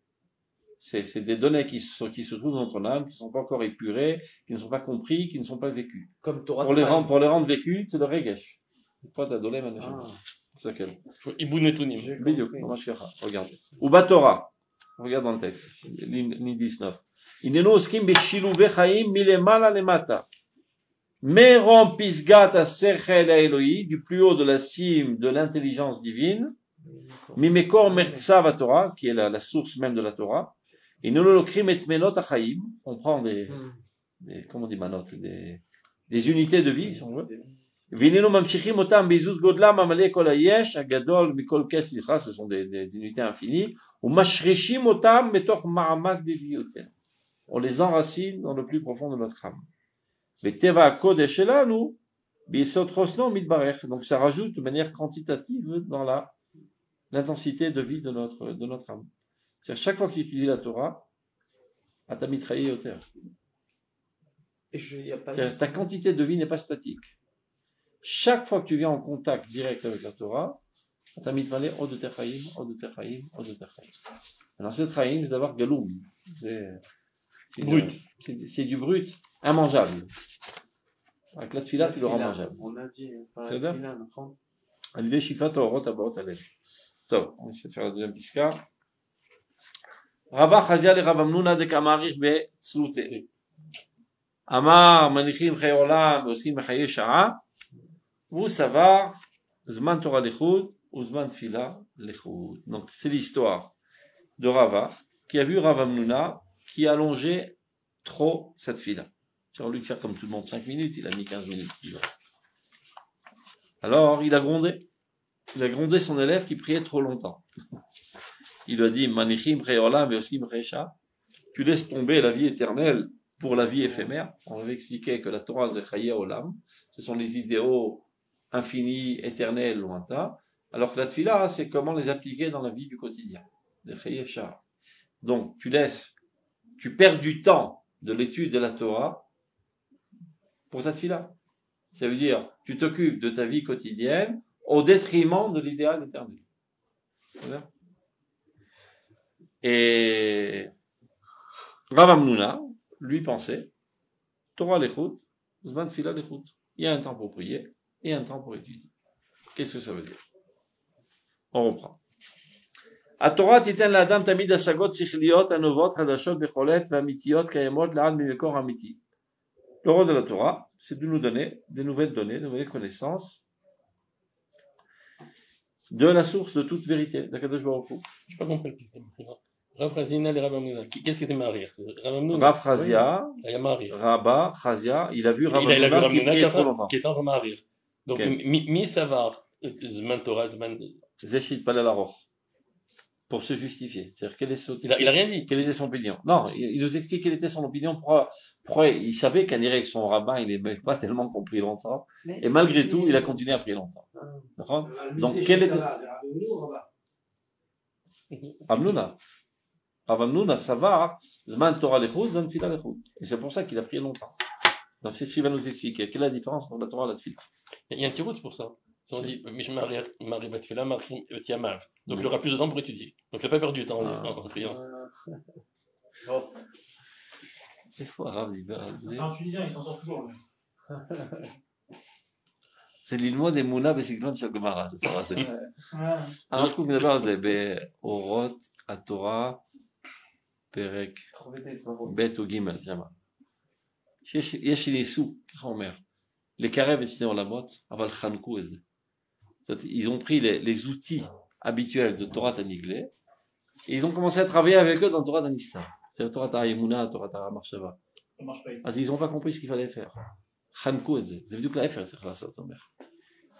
S1: C'est des données qui se trouvent dans ton âme, qui ne sont pas encore épurées, qui ne sont pas compris, qui ne sont pas vécues.
S2: Comme Torah
S1: pour les rendre vécus, c'est le regesh. Pas ta dolé maintenant. C'est laquelle?
S5: Ibunetunim.
S1: Regarde. Ou Torah. Regarde dans le texte. Ligne 19. Inenu oskim beshiluve chaim milemala lemata. Merom pisgat aserchel Eloi, du plus haut de la cime de l'intelligence divine. Mimekor mertsav Torah, qui est la source même de la Torah. On prend des comment on dit manot, des unités de vie, si on veut. Ce sont des unités infinies. On les enracine dans le plus profond de notre âme. Donc ça rajoute de manière quantitative dans l'intensité de vie de notre âme. C'est-à-dire, chaque fois que tu étudies la Torah, tu as mitraillé au terre. Ta quantité de vie n'est pas statique. Chaque fois que tu viens en contact direct avec la Torah, tu as mitraillé au de terchaïm, au de terchaïm, au de terchaïm. Alors, c'est terchaïm, c'est d'abord galoum. C'est brut. C'est du brut, immangeable. Avec la tefila, tu le rends mangeable.
S2: On a dit, par la tefila, on apprend.
S1: Alidé shifat orot abaot alef. On va essayer de faire la deuxième pisca. Rava Chazia le Rav Amnuna de Kamarich be Tzlute. Amar manichim chay olam oskim bechaye sha'a. Ou savar zman Torah lechud ou zman tefila lechud. Donc c'est l'histoire de Rava qui a vu Rav Amnuna qui allongeait trop cette fila. Au lieu de faire comme tout le monde 5 minutes, il a mis 15 minutes. Alors il a grondé. Il a grondé son élève qui priait trop longtemps. Il lui a dit, Manichim Reola, mais aussi Mrecha, tu laisses tomber la vie éternelle pour la vie éphémère. On avait expliqué que la Torah Zechaya Olam, ce sont les idéaux infinis, éternels, lointains, alors que la Tfila, c'est comment les appliquer dans la vie du quotidien. Donc, tu perds du temps de l'étude de la Torah pour cette fille-là. Ça veut dire, tu t'occupes de ta vie quotidienne au détriment de l'idéal éternel. Voilà. Et Rav Hamnuna, lui pensait, Torah l'écoute, Zman Fila l'écoute. Il y a un temps pour prier et un temps pour étudier. Qu'est-ce que ça veut dire? On reprend. התורה תיתן לאדם תמיד השגות שכליות הנובעות חדשות יכולת ואמיתיות קיימות לעד ממקור אמיתי. Le rôle de la Torah, c'est de nous donner des nouvelles données, de nouvelles connaissances de la source de toute vérité, d'Akadosh Baruch Hu.
S5: Je n'ai pas compris. Rav Chazina et Rav Hamnuna. Qu'est-ce qui était Marir?
S1: Rav Chazia, Rabba Chazia, il a vu Rav Hamnuna qui priait trop longtemps.
S5: Qui est en Marir. Donc, mi savar, Zman Torah, Zman...
S1: Zeshit Palalaror. Pour se justifier. C'est-à-dire,
S5: il a rien dit.
S1: Quelle était son opinion? Non, il nous explique quelle était son opinion. Pourquoi il savait qu'un avec son rabbin, il n'aimait pas tellement qu'on prie longtemps. Et malgré tout, il a continué à prier longtemps. D'accord? Donc, quel était... Hamnuna. Rav Hamnuna, Savar, Zman Torah Lechut, Zman Fila Lechut. Et c'est pour ça qu'il a prié longtemps. Donc, c'est ce qu'il va nous expliquer. Quelle est la différence entre la Torah et la Tfila?
S5: Il y a un petit route pour ça. Si on dit, Marie Batfila, Marie Tiamav. Donc, il aura plus de temps pour étudier. Donc, il n'a pas perdu du temps en priant.
S1: C'est fou, Rav Diber.
S3: C'est un Tunisien, il s'en sort toujours.
S1: זה ללמוד אמונה בסגנון של גמרא, הדבר הזה. הרב קוק מדבר על זה באורות התורה, פרק ב' או ג' שמה. יש ניסו, ככה אומר, לקרב את שני עולמות, אבל חנקו את זה. Ils ont pris les outils habituels de Torah Taniglé, et ils ont commencé à travailler avec eux dans Torah Tanistar. C'est Torah Ta'ayemuna, Torah Ta'amachava. Ils n'ont pas compris ce qu'il fallait faire. Il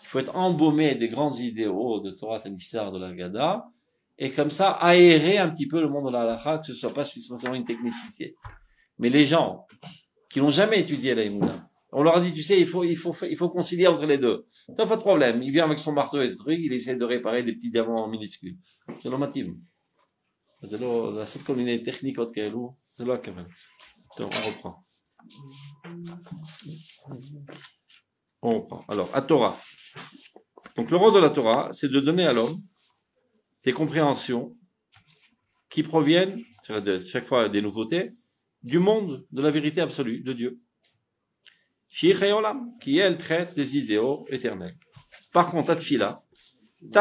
S1: faut être embaumé des grands idéaux de Torah Tanistar de la Gada, et comme ça aérer un petit peu le monde de la halakha, que ce ne soit pas seulement une technicité. Mais les gens qui n'ont jamais étudié la Emouna, on leur a dit, tu sais, il faut concilier entre les deux. T'as pas de problème. Il vient avec son marteau et ce truc, il essaie de réparer des petits diamants minuscules. C'est normatif. C'est la seule combinaison technique autre qu'elle ou, c'est là quand même. Donc, on reprend. On reprend. Alors, à Torah. Donc, le rôle de la Torah, c'est de donner à l'homme des compréhensions qui proviennent, chaque fois des nouveautés, du monde, de la vérité absolue, de Dieu. Qui, elle, traite des idéaux éternels. Par contre, Tfila, c'est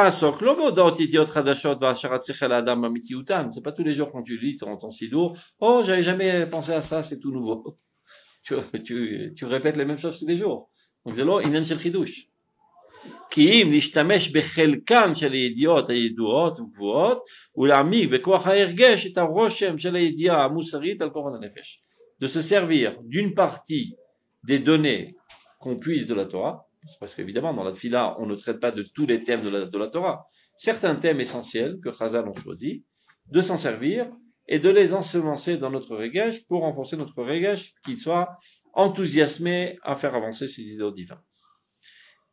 S1: pas tous les jours quand tu lis ton sidour, oh, j'avais jamais pensé à ça, c'est tout nouveau. Tu répètes les mêmes choses tous les jours. Donc, c'est là, inan shel chidush. כי אם נשתמש בחלקן של הידיעות הידועות וגבוהות ולהעמיק בכוח ההרגש את הרושם של הידיעה המוסרית על כוח הנפש. De se servir d'une partie des données qu'on puise de la Torah, parce qu'évidemment dans la Tfila on ne traite pas de tous les thèmes de la Torah, certains thèmes essentiels que Chazal ont choisi, de s'en servir et de les ensemencer dans notre regesh pour renforcer notre regesh, qu'il soit enthousiasmé à faire avancer ces idéaux divins.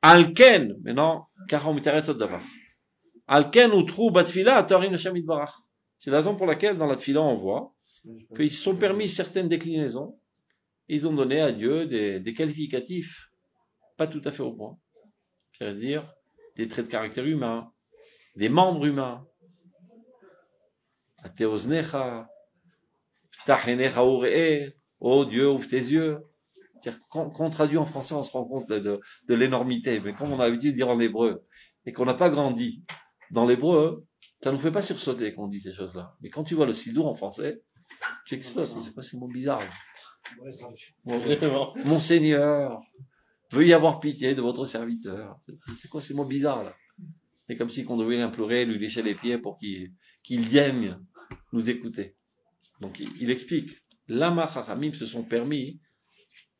S1: Alken, maintenant, car on m'intéresse au davar. Alken ou trou batfila atarim Hashem itbarach. C'est la raison pour laquelle dans la tfila on voit qu'ils se sont permis certaines déclinaisons. Ils ont donné à Dieu des qualificatifs pas tout à fait au point. C'est-à-dire des traits de caractère humain, des membres humains. Ateoznecha, ftachenecha ure'e, oh Dieu, ouvre tes yeux. C'est-à-dire, quand on traduit en français, on se rend compte de l'énormité. Mais comme on a l'habitude de dire en hébreu, et qu'on n'a pas grandi dans l'hébreu, ça nous fait pas sursauter qu'on dit ces choses-là. Mais quand tu vois le sidour en français, tu exploses. C'est quoi ces mots bizarres? Monseigneur, veuillez avoir pitié de votre serviteur. C'est quoi ces mots bizarres là? C'est comme si qu'on devait l'implorer, lui lécher les pieds pour qu'il daigne nous écouter. Donc il explique. Lama Chachamim se sont permis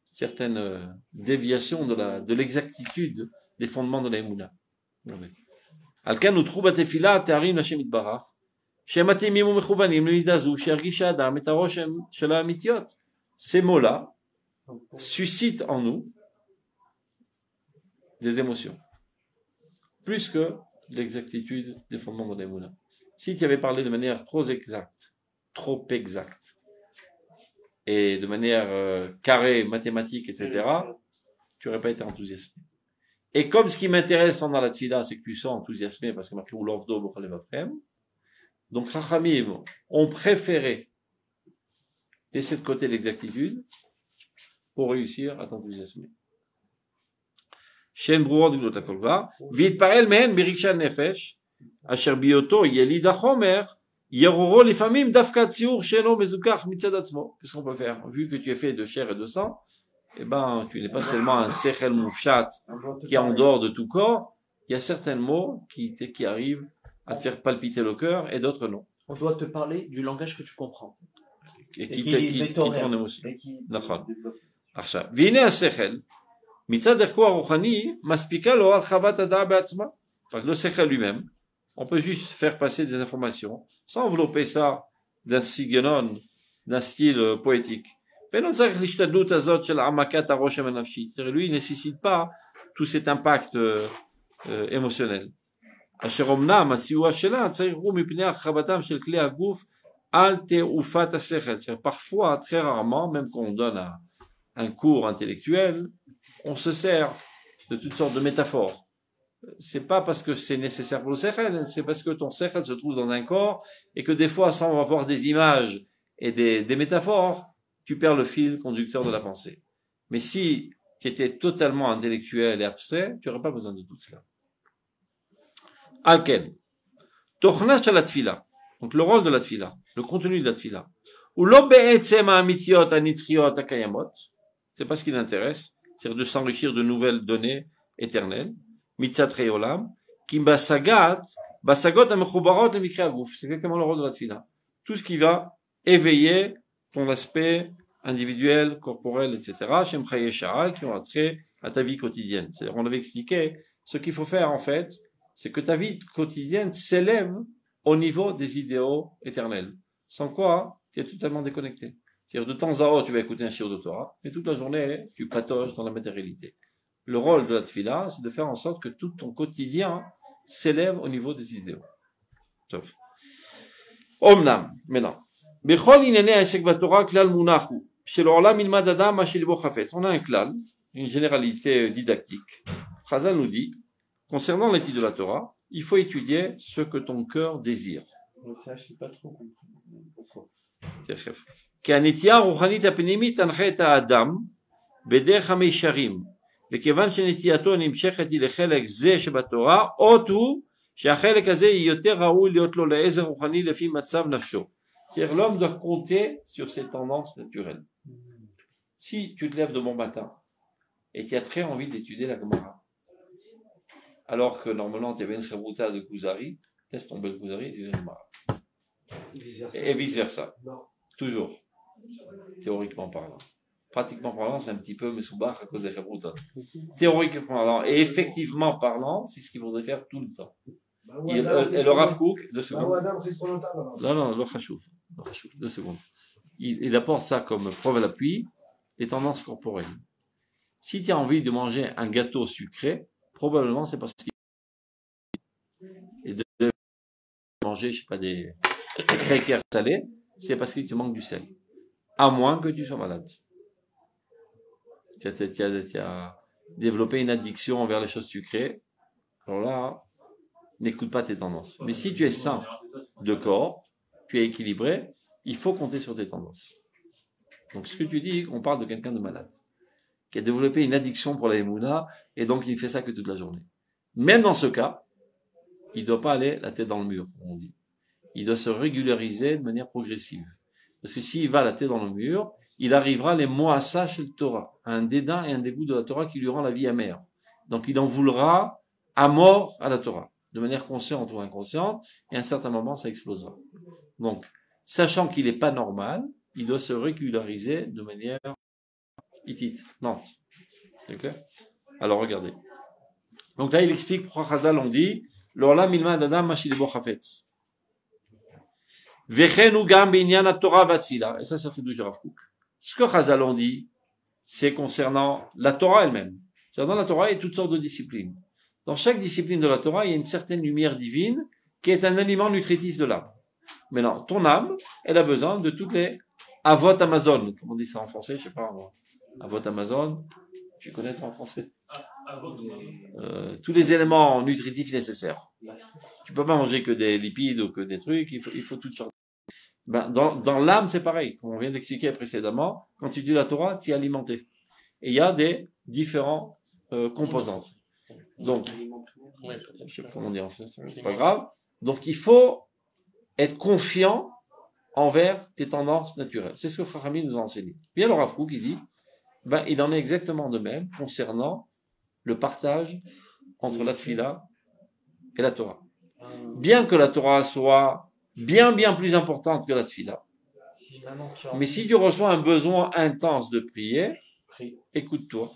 S1: certaines déviations de l'exactitude des fondements de la Emouna. Alkan utru batefila tarim l'Hashem itbarach, shematimim umechuvanim lemidazu, shergisha adam et haroshem shel ha'amitiot. Ces mots-là suscitent en nous des émotions, plus que l'exactitude des fondements de la Emouna. Si tu avais parlé de manière trop exacte, et de manière carrée, mathématique, etc., tu n'aurais pas été enthousiasmé. Et comme ce qui m'intéresse pendant la tfila, c'est que tu sois enthousiasmé parce que marqué ou l'ovdo b'chalev aprem, donc Chachamim ont préféré laisser de côté l'exactitude pour réussir à t'enthousiasmer. Shen brurot gdut hakol kvar, v'yitparel mehen biriksha nefesh, asher bioto yelid hachomer, yeroro lifamim dafka tziur shelo mezukach mitzad atzmo. Qu'est-ce qu'on peut faire? Vu que tu es fait de chair et de sang, eh ben, tu n'es pas seulement un sechel moufchat qui est en dehors de tout corps, il y a certains mots qui arrivent à te faire palpiter le cœur et d'autres non.
S2: On doit te parler du langage que tu comprends.
S1: Et qui te rend émotion. D'accord. עכשיו, והנה השכל, מצד ערכו הרוחני, מספיקה לו הרחבת הדעה בעצמה. Le sechel lui-même, on peut juste faire passer des informations, sans envelopper ça d'un siganon, d'un style poétique. Mais non, c'est l'hishtadlut azot shel amakat harosh hanafshi. Lui, il nécessite pas tout cet impact émotionnel. אשר אומנם הסיוע שלה צריך הוא מפני הרחבתם של כלי הגוף על תעופת השכל. Parfois, très rarement, même quand on donne un cours intellectuel, on se sert de toutes sortes de métaphores. C'est pas parce que c'est nécessaire pour le sechel, c'est parce que ton sechel se trouve dans un corps et que des fois, sans avoir des images et des métaphores, tu perds le fil conducteur de la pensée. Mais si tu étais totalement intellectuel et abstrait, tu n'aurais pas besoin de tout cela. Alken. Tochna shel tfila. Donc le rôle de la tfila, le contenu de la tfila. Ou lo be'etzem ha'amitiot ha'nitzchiot ha'kayamot. C'est pas ce qui l'intéresse, c'est-à-dire de s'enrichir de nouvelles données éternelles. Mitzat reyolam. Kim basagot ha'mechubarot lemikre ha'guf. C'est exactement le rôle de la tfila. Tout ce qui va éveiller ton aspect individuel, corporel, etc. Shem chaye shara, qui ont attrait à ta vie quotidienne. C'est-à-dire, on avait expliqué, ce qu'il faut faire, en fait, c'est que ta vie quotidienne s'élève au niveau des idéaux éternels. Sans quoi, tu es totalement déconnecté. C'est-à-dire, de temps à autre, tu vas écouter un shiur de Torah, mais toute la journée, tu patauges dans la matérialité. Le rôle de la tfila, c'est de faire en sorte que tout ton quotidien s'élève au niveau des idéaux. Omnam, maintenant. Bechol inene ha'esek b'Torah klal munachu, shel olam ilmad adam ma shelibo chafetz. On a un klal, une généralité didactique. Chazal nous dit, concernant l'étude de la Torah, il faut étudier ce que ton cœur désire.
S2: Ça, je sais pas trop pourquoi.
S1: כי הנטייה הרוחנית הפנימית תנחה את האדם בדרך המישרים, וכיוון שנטייתו נמשכת היא לחלק זה שבתורה, אות הוא שהחלק הזה יהיה יותר ראוי להיות לו לעזר רוחני לפי מצב נפשו. C'est-à-dire l'homme doit compter sur ses tendances naturelles. Si tu te lèves de bon matin et tu as très envie d'étudier la Gemara, alors que normalement tu avais une chavruta de Kuzari, laisse tomber le Kuzari et tu étudies la Gemara. Et vice versa.
S4: Non.
S1: Toujours. Théoriquement parlant. Pratiquement parlant, c'est un petit peu Mesubach à cause des chavruta. Théoriquement parlant et effectivement parlant, c'est ce qu'il faudrait faire tout le temps. Et le Rav Kook, 2 secondes. Non, le Chashuv. 2 secondes. Il apporte ça comme preuve à l'appui, les tendances corporelles. Si tu as envie de manger un gâteau sucré, probablement c'est parce qu'il et de manger, je sais pas, des crackers salés, c'est parce qu'il te manque du sel. À moins que tu sois malade. Tu as développé une addiction envers les choses sucrées. Alors là, n'écoute pas tes tendances. Mais si tu es sain de corps, tu es équilibré, il faut compter sur tes tendances. Donc ce que tu dis, on parle de quelqu'un de malade, qui a développé une addiction pour la Emouna, et donc il fait ça que toute la journée. Même dans ce cas, il ne doit pas aller la tête dans le mur, on dit. Il doit se régulariser de manière progressive. Parce que s'il va la tête dans le mur, il arrivera les moassa chez le Torah, un dédain et un dégoût de la Torah qui lui rend la vie amère. Donc il en voudra à mort à la Torah, de manière consciente ou inconsciente, et à un certain moment, ça explosera. Donc, sachant qu'il n'est pas normal, il doit se régulariser de manière hittite, lente. C'est clair? Alors, regardez. Donc là, il explique pourquoi Chazal on dit L'olam ilmad adam mashilebo chafetz. Vechenu gam binyan ha-Torah vatzila. Et ça, c'est le Rav Kook. Ce que Chazal on dit, c'est concernant la Torah elle-même. C'est-à-dire, dans la Torah, il y a toutes sortes de disciplines. Dans chaque discipline de la Torah, il y a une certaine lumière divine qui est un aliment nutritif de l'âme. Maintenant, ton âme, elle a besoin de toutes les Avot Amazon, comme on dit ça en français, je sais pas moi. Avot Amazon, tu connais toi en français? Tous les éléments nutritifs nécessaires. Tu peux pas manger que des lipides ou que des trucs, il faut toutes sortes. Ben, dans l'âme, c'est pareil. Comme on vient d'expliquer précédemment, quand tu dis la Torah, tu es alimenté. Et il y a des différents composantes. Donc, je sais pas comment dire en français, c'est pas grave. Donc, il faut être confiant envers tes tendances naturelles. C'est ce que Chachamim nous a enseigné. Bien le Rav Kook, il dit, ben, il en est exactement de même concernant le partage entre la Tfila et la Torah. Bien que la Torah soit bien plus importante que la Tfila, mais si tu reçois un besoin intense de prier, écoute-toi.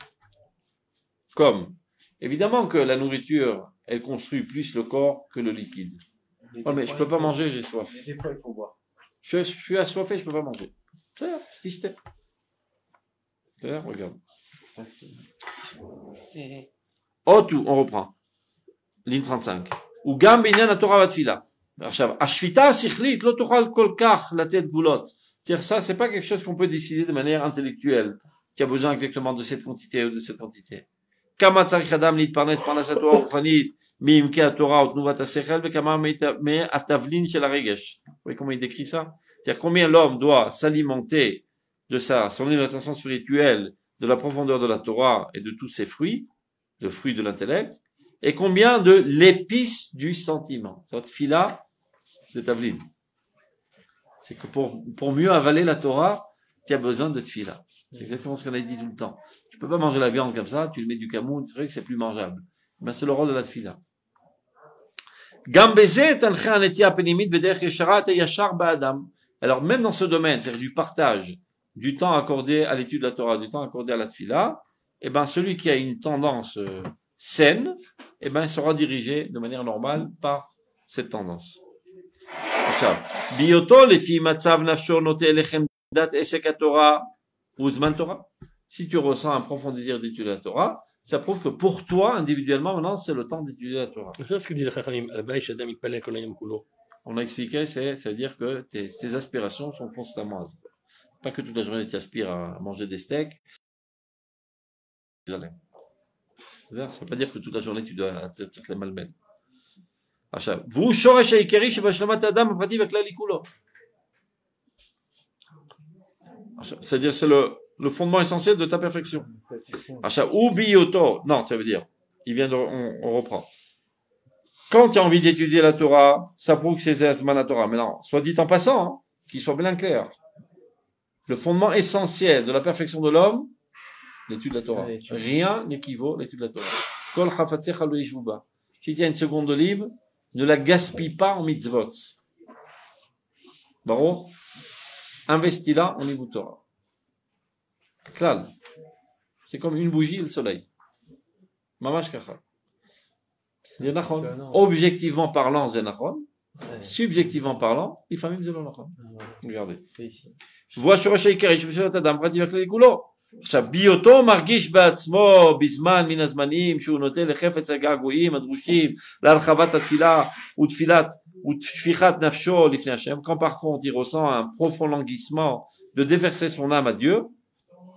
S1: Comme, évidemment que la nourriture, elle construit plus le corps que le liquide. Oh, mais je peux pas manger, j'ai soif.
S2: Des fois, il faut boire.
S1: Je suis assoiffé, je peux pas manger. C'est regarde. Otu, on reprend. Ligne 35. Ou gam binyan la Torah vatfila. Ashvita sikhlit lo tochal kol kach la tête boulot. C'est-à-dire ça, c'est pas quelque chose qu'on peut décider de manière intellectuelle, qui a besoin exactement de cette quantité ou de cette quantité. Kama tzarich adam litparnes parnasat Torah ruchanit miimke Torah utnuvat hasechel vekama me atavlin shel haregesh. Vous voyez comment il décrit ça? C'est-à-dire combien l'homme doit s'alimenter de son alimentation spirituelle, de la profondeur de la Torah et de tous ses fruits, de fruits de l'intellect, et combien de l'épice du sentiment. C'est votre fila de tavlin. C'est que pour mieux avaler la Torah, tu as besoin de tfila. C'est exactement ce qu'on a dit tout le temps. Tu peux pas manger la viande comme ça, tu le mets du camoun, c'est vrai que c'est plus mangeable. Mais c'est le rôle de la tfila. Alors même dans ce domaine, c'est-à-dire du partage, du temps accordé à l'étude de la Torah, du temps accordé à la tfila, eh ben celui qui a une tendance saine, eh ben il sera dirigé de manière normale par cette tendance. Bioto lefi matzav nafsho note elechem dat esek Torah uzman Torah. Si tu ressens un profond désir d'étudier la Torah, ça prouve que pour toi, individuellement, maintenant, c'est le temps d'étudier la Torah.
S5: C'est ce que dit le Chachamim.
S1: On a expliqué, ça veut dire que tes aspirations sont constamment. Pas que toute la journée tu aspires à manger des steaks. Ça ne veut pas dire que toute la journée tu dois être les malmènes. Vous, shoresh haikeri shebashlomat adam prati v'klali kulo. C'est-à-dire, c'est le fondement essentiel de ta perfection. Ou biyoto. Non, ça veut dire, on reprend. Quand tu as envie d'étudier la Torah, ça prouve que c'est Asman la Torah. Mais non, soit dit en passant, hein, qu'il soit bien clair. Le fondement essentiel de la perfection de l'homme, l'étude de la Torah. Rien n'équivaut à l'étude de la Torah. Kol chafatzecha lo yishvuba. Si tu as une seconde de libre, ne la gaspille pas en mitzvot. Baron, investis-la en niveau Torah. Klal. C'est comme une bougie et le soleil. Mamash kachal. C'est nachon. Objectivement parlant, c'est nachon. Subjectivement parlant, les familles c'est nachon. Regardez. Vois shorosh haikari shebashalat adam prati v'klali kulo. עכשיו, בהיותו מרגיש בעצמו בזמן מן הזמנים שהוא נוטה לחפץ הגעגועים הדרושים להרחבת התפילה ותפיחת נפשו לפני השם, quand par contre il ressent un profond languissement de déverser son âme à Dieu,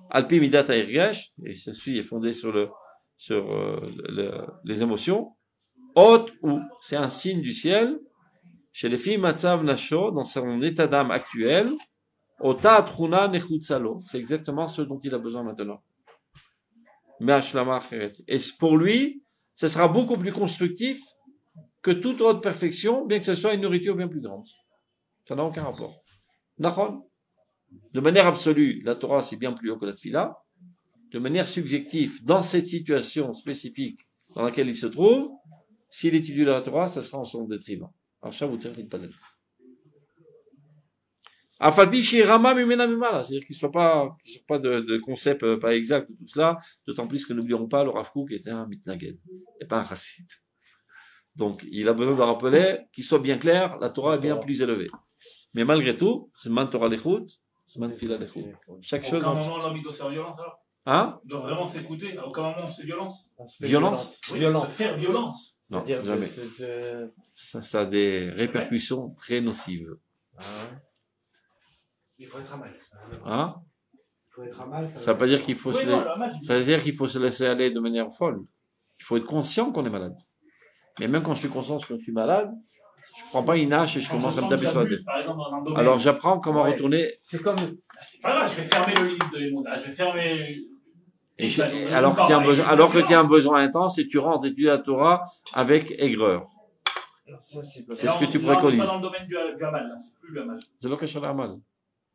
S1: alpi midat ha'irgesh, et ceci est fondé sur les émotions, hot ou c'est un signe du ciel, chez les filles matzav nasho, dans son état d'âme actuel, c'est exactement ce dont il a besoin maintenant. Et pour lui, ce sera beaucoup plus constructif que toute autre perfection, bien que ce soit une nourriture bien plus grande. Ça n'a aucun rapport. De manière absolue, la Torah c'est bien plus haut que la Tfila. De manière subjective, dans cette situation spécifique dans laquelle il se trouve, s'il étudie la Torah, ça sera en son détriment. Alors ça, vous tirez pas de c'est-à-dire qu'il ne soit pas de concept pas exact de tout cela, d'autant plus que n'oublions pas, le Rav Kook était un mitnaged, et pas un chassid. Donc, il a besoin de rappeler qu'il soit bien clair, la Torah est bien plus élevée. Mais malgré tout, c'est man Torah l'echut, c'est man Tfila l'echut. Chaque chose.
S3: À aucun moment l'homme doit faire violence alors?
S1: Hein?
S3: Il doit vraiment s'écouter, à aucun moment on se fait violence.
S1: Violence?
S3: Oui, se faire violence.
S1: Non, jamais. Ça a des répercussions très nocives.
S4: Il faut être à mal.
S1: Hein?
S4: Il faut être à mal.
S1: Ça veut pas dire qu'il faut
S3: Oui,
S1: se
S3: non,
S1: la-
S3: le hamal,
S1: ça veut dire qu'il faut se laisser aller de manière folle. Il faut être conscient qu'on est malade. Mais même quand je suis conscient que je suis malade, je prends pas une hache et je
S3: quand
S1: commence
S3: je
S1: à me
S3: sens que
S1: taper sur la
S3: j'abuse,
S1: tête.
S3: par exemple, dans un domaine.
S1: Alors j'apprends comment
S2: Ouais.
S1: retourner.
S2: C'est comme,
S3: C'est pas grave, je vais fermer le livre de Emouna, je vais fermer.
S1: Et
S3: ça,
S1: alors que tu as un
S3: pareil,
S1: besoin, alors que tu as un besoin intense et tu rentres étudier la Torah avec aigreur.
S2: alors ça, c'est
S1: C'est ce que tu
S3: Là, on est
S1: préconises.
S3: pas dans le domaine du hamal, là, c'est plus le hamal.
S1: C'est là que je suis mal.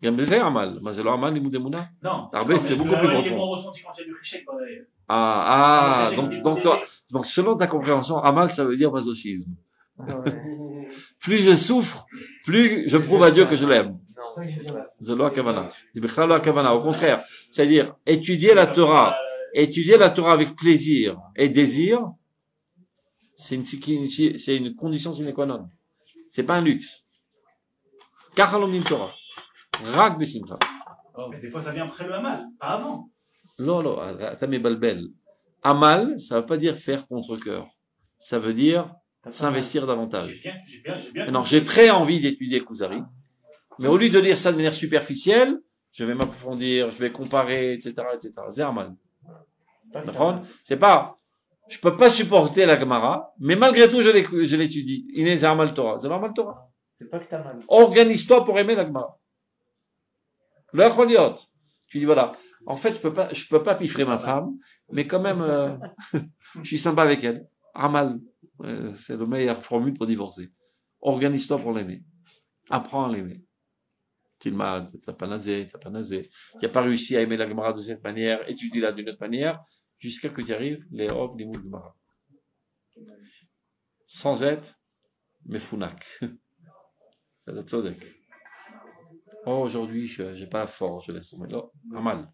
S1: גם בזה עמל. מה זה לא עמל לימוד אמונה?
S3: Non.
S1: הרבה,
S3: Non,
S1: c'est
S3: mais
S1: beaucoup
S3: le
S1: plus
S3: hamal, il est
S1: profond.
S3: moins ressenti quand il y a du crichek, quoi.
S1: Ah,
S3: C'est-
S1: donc selon ta compréhension, amal ça veut dire masochisme. Plus je souffre, plus je prouve à Dieu que je l'aime. C'est lo hakavana. C'est בכלל לא הכוונה. Au contraire, c'est-à-dire étudier la Torah avec plaisir et désir, c'est une condition sine qua non. C'est pas un luxe. ככה לומדים תורה. רק בשמחה.
S3: Mais des fois, ça vient après le hamal, pas avant.
S1: לא, אתה מבלבל. Amal, ça veut pas dire faire contre cœur. Ça veut dire s'investir davantage.
S3: J'ai bien.
S1: Maintenant, j'ai très envie d'étudier Kuzari, mais au lieu de lire ça de manière superficielle, je vais m'approfondir, je vais comparer, etc., etc. C'est Amal. D'accord? C'est pas, je peux pas supporter la Gemara, mais malgré tout, je l'étudie. Il est Amal Torah. C'est Amal Torah.
S2: C'est pas que t'as mal.
S1: Organise-toi pour aimer la Gemara. Le Choliot. Tu dis voilà. En fait, je peux pas piffrer ma femme, mais quand même, je suis sympa avec elle. Amal. C'est la meilleure formule pour divorcer. Organise-toi pour l'aimer. Apprends à l'aimer. Tilmad, t'as pas nazé. Tu n'as pas réussi à aimer la Gemara de cette manière, étudie-la d'une autre manière, jusqu'à que tu arrives, les hop, les mots Gemara. Sans être, mais founak. C'est la tzodek. Oh, aujourd'hui, j'ai pas la force, je laisse tomber. Non, Amal.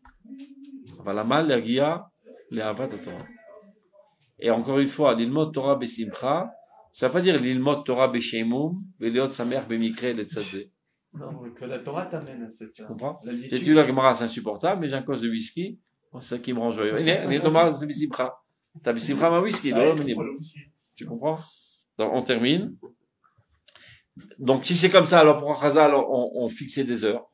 S1: Amal, la Gia, les Avat Torah. Et encore une fois, l'ilmot Torah besimcha, ça veut pas dire l'ilmot Torah beshemum, veliot samer bemikre le tzadze.
S2: Non, mais que la Torah t'amène à cette.
S1: Tu comprends?
S2: L'habitude.
S1: J'ai tué la Gemara, c'est insupportable, mais j'ai un cause de whisky, c'est ça qui me rend joyeux. Les tomates, c'est besimcha. T'as besimcha ma whisky,
S3: Ça
S1: là,
S3: aide,
S1: minimum.
S3: voilà, aussi.
S1: Tu comprends? Donc, on termine. Donc, si c'est comme ça, alors pour Chazal, on fixait des heures.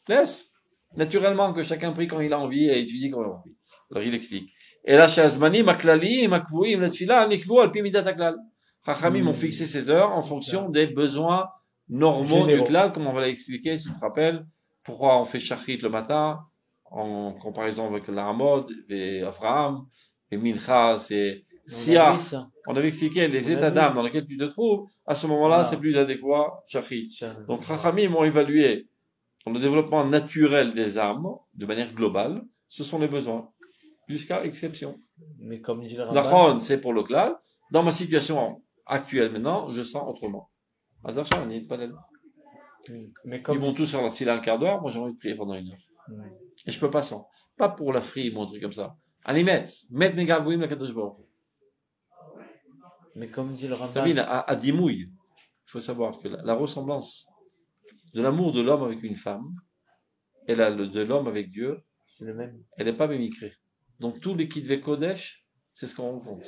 S1: Laisse. Naturellement, que chacun prie quand il a envie et étudie quand il a envie. Alors, il explique. Et là, chez Azmani, Maklali, Makvouim, Letfila, Nikvou, Alpimidat Aklal. Chachamim ont fixé ces heures en fonction des besoins normaux du
S2: Généraux.
S1: klal, comme on va l'expliquer, si tu te rappelles. Pourquoi on fait shachrit le matin, en comparaison avec la Ramod, et Avraham, et Mincha, c'est Siach. On avait expliqué les
S2: On a
S1: états
S2: vu.
S1: d'âme dans lesquels tu te trouves. À ce moment-là,
S2: Ah.
S1: c'est plus adéquat, shachrit. Donc, Chachamim ont évalué dans le développement naturel des âmes, de manière globale, ce sont les besoins, jusqu'à exception.
S2: Mais comme dit le Rambam,
S1: Dachon, c'est pour le klal. Dans ma situation actuelle maintenant, je sens autrement. Azar on n'y est pas là.
S2: mais
S1: Ils
S2: comme
S1: vont tous faire la tefila un quart d'heure, moi j'ai envie de prier pendant une heure.
S2: Ouais.
S1: Et je peux pas sans. Pas pour la frime ou un truc comme ça. Allez, mettre mes gargouilles, la Kadosh Baruch Hu.
S2: mais comme dit le
S1: Vous
S2: Rambam,
S1: savez, à Dimouille, il faut savoir que la ressemblance de l'amour de l'homme avec une femme et de l'homme avec Dieu,
S2: c'est le même.
S1: elle n'est pas mémicrée. Donc tous les Kitve Kodesh, c'est ce qu'on rencontre.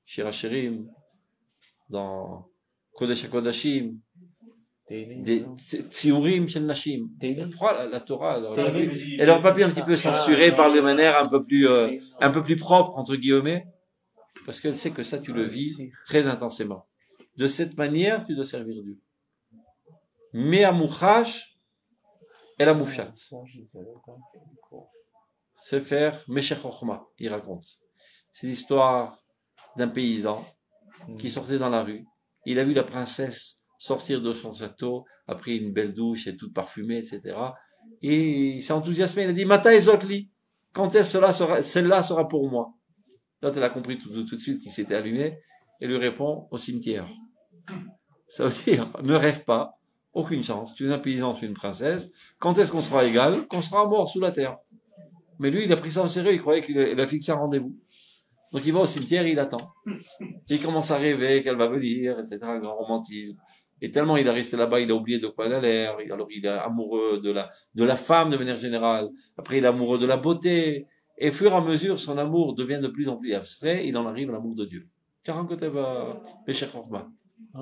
S1: Shirachirim, dans Kodesh HaKodashim, des Tsiurim Shel Nashim. Pourquoi la Torah, elle aurait pas pu un petit peu censurer par des manières un peu plus propres, entre guillemets, parce qu'elle sait que ça, tu le vis très intensément. De cette manière, tu dois servir Dieu. Mais à Mouchash, et la Moufchat. C'est faire Meshech Chochma, il raconte. C'est l'histoire d'un paysan qui sortait dans la rue. Il a vu la princesse sortir de son château, a pris une belle douche et toute parfumée, etc. Et il s'est enthousiasmé, il a dit, Mata Ezotli, quand est-ce celle-là sera pour moi? Là, elle a compris tout de suite qu'il s'était allumé et lui répond, au cimetière. Ça veut dire, ne rêve pas, aucune chance. Tu es un paysan, tu es une princesse. Quand est-ce qu'on sera égal? Qu'on sera mort sous la terre. Mais lui, il a pris ça au sérieux, il croyait qu'il a fixé un rendez-vous. Donc il va au cimetière, il attend. Et il commence à rêver qu'elle va venir, etc. Un grand romantisme. Et tellement il est resté là-bas, il a oublié de quoi elle a l'air. Alors il est amoureux de la femme de manière générale. Après il est amoureux de la beauté. Et au fur et à mesure, son amour devient de plus en plus abstrait. Il en arrive à l'amour de Dieu.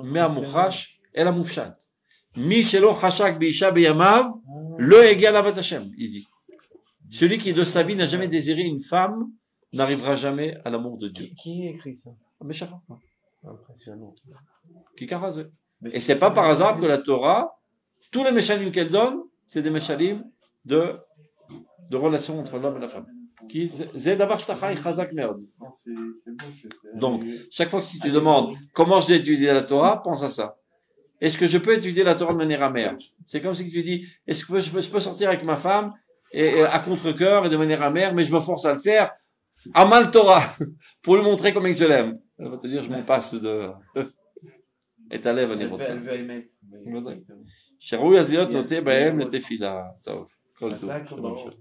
S1: Mais à Mouchash et la Moufchat. Mi shelo chashak biisha beyamav, le egal avat Hashem, il dit. Celui qui de sa vie n'a jamais désiré une femme n'arrivera jamais à l'amour de Dieu.
S2: Qui écrit ça?
S1: Meshachar.
S2: Impressionnant.
S1: Kikarazé. Et c'est pas par hasard que la Torah, tous les meshalim qu'elle donne, c'est des meshalim de relation entre l'homme et la femme. Donc, chaque fois que si tu demandes comment je dois étudier la Torah, pense à ça. Est-ce que je peux étudier la Torah de manière amère? C'est comme si tu dis, est-ce que je peux sortir avec ma femme et à contre-cœur et de manière amère, mais je me force à le faire Amal Torah, pour lui montrer combien que je l'aime. Elle va te dire, je m'en passe de... Et ta lèvre, elle est rotte. Chérouille, Aziot, noté, Bahem, le Tefila. Kol Tov.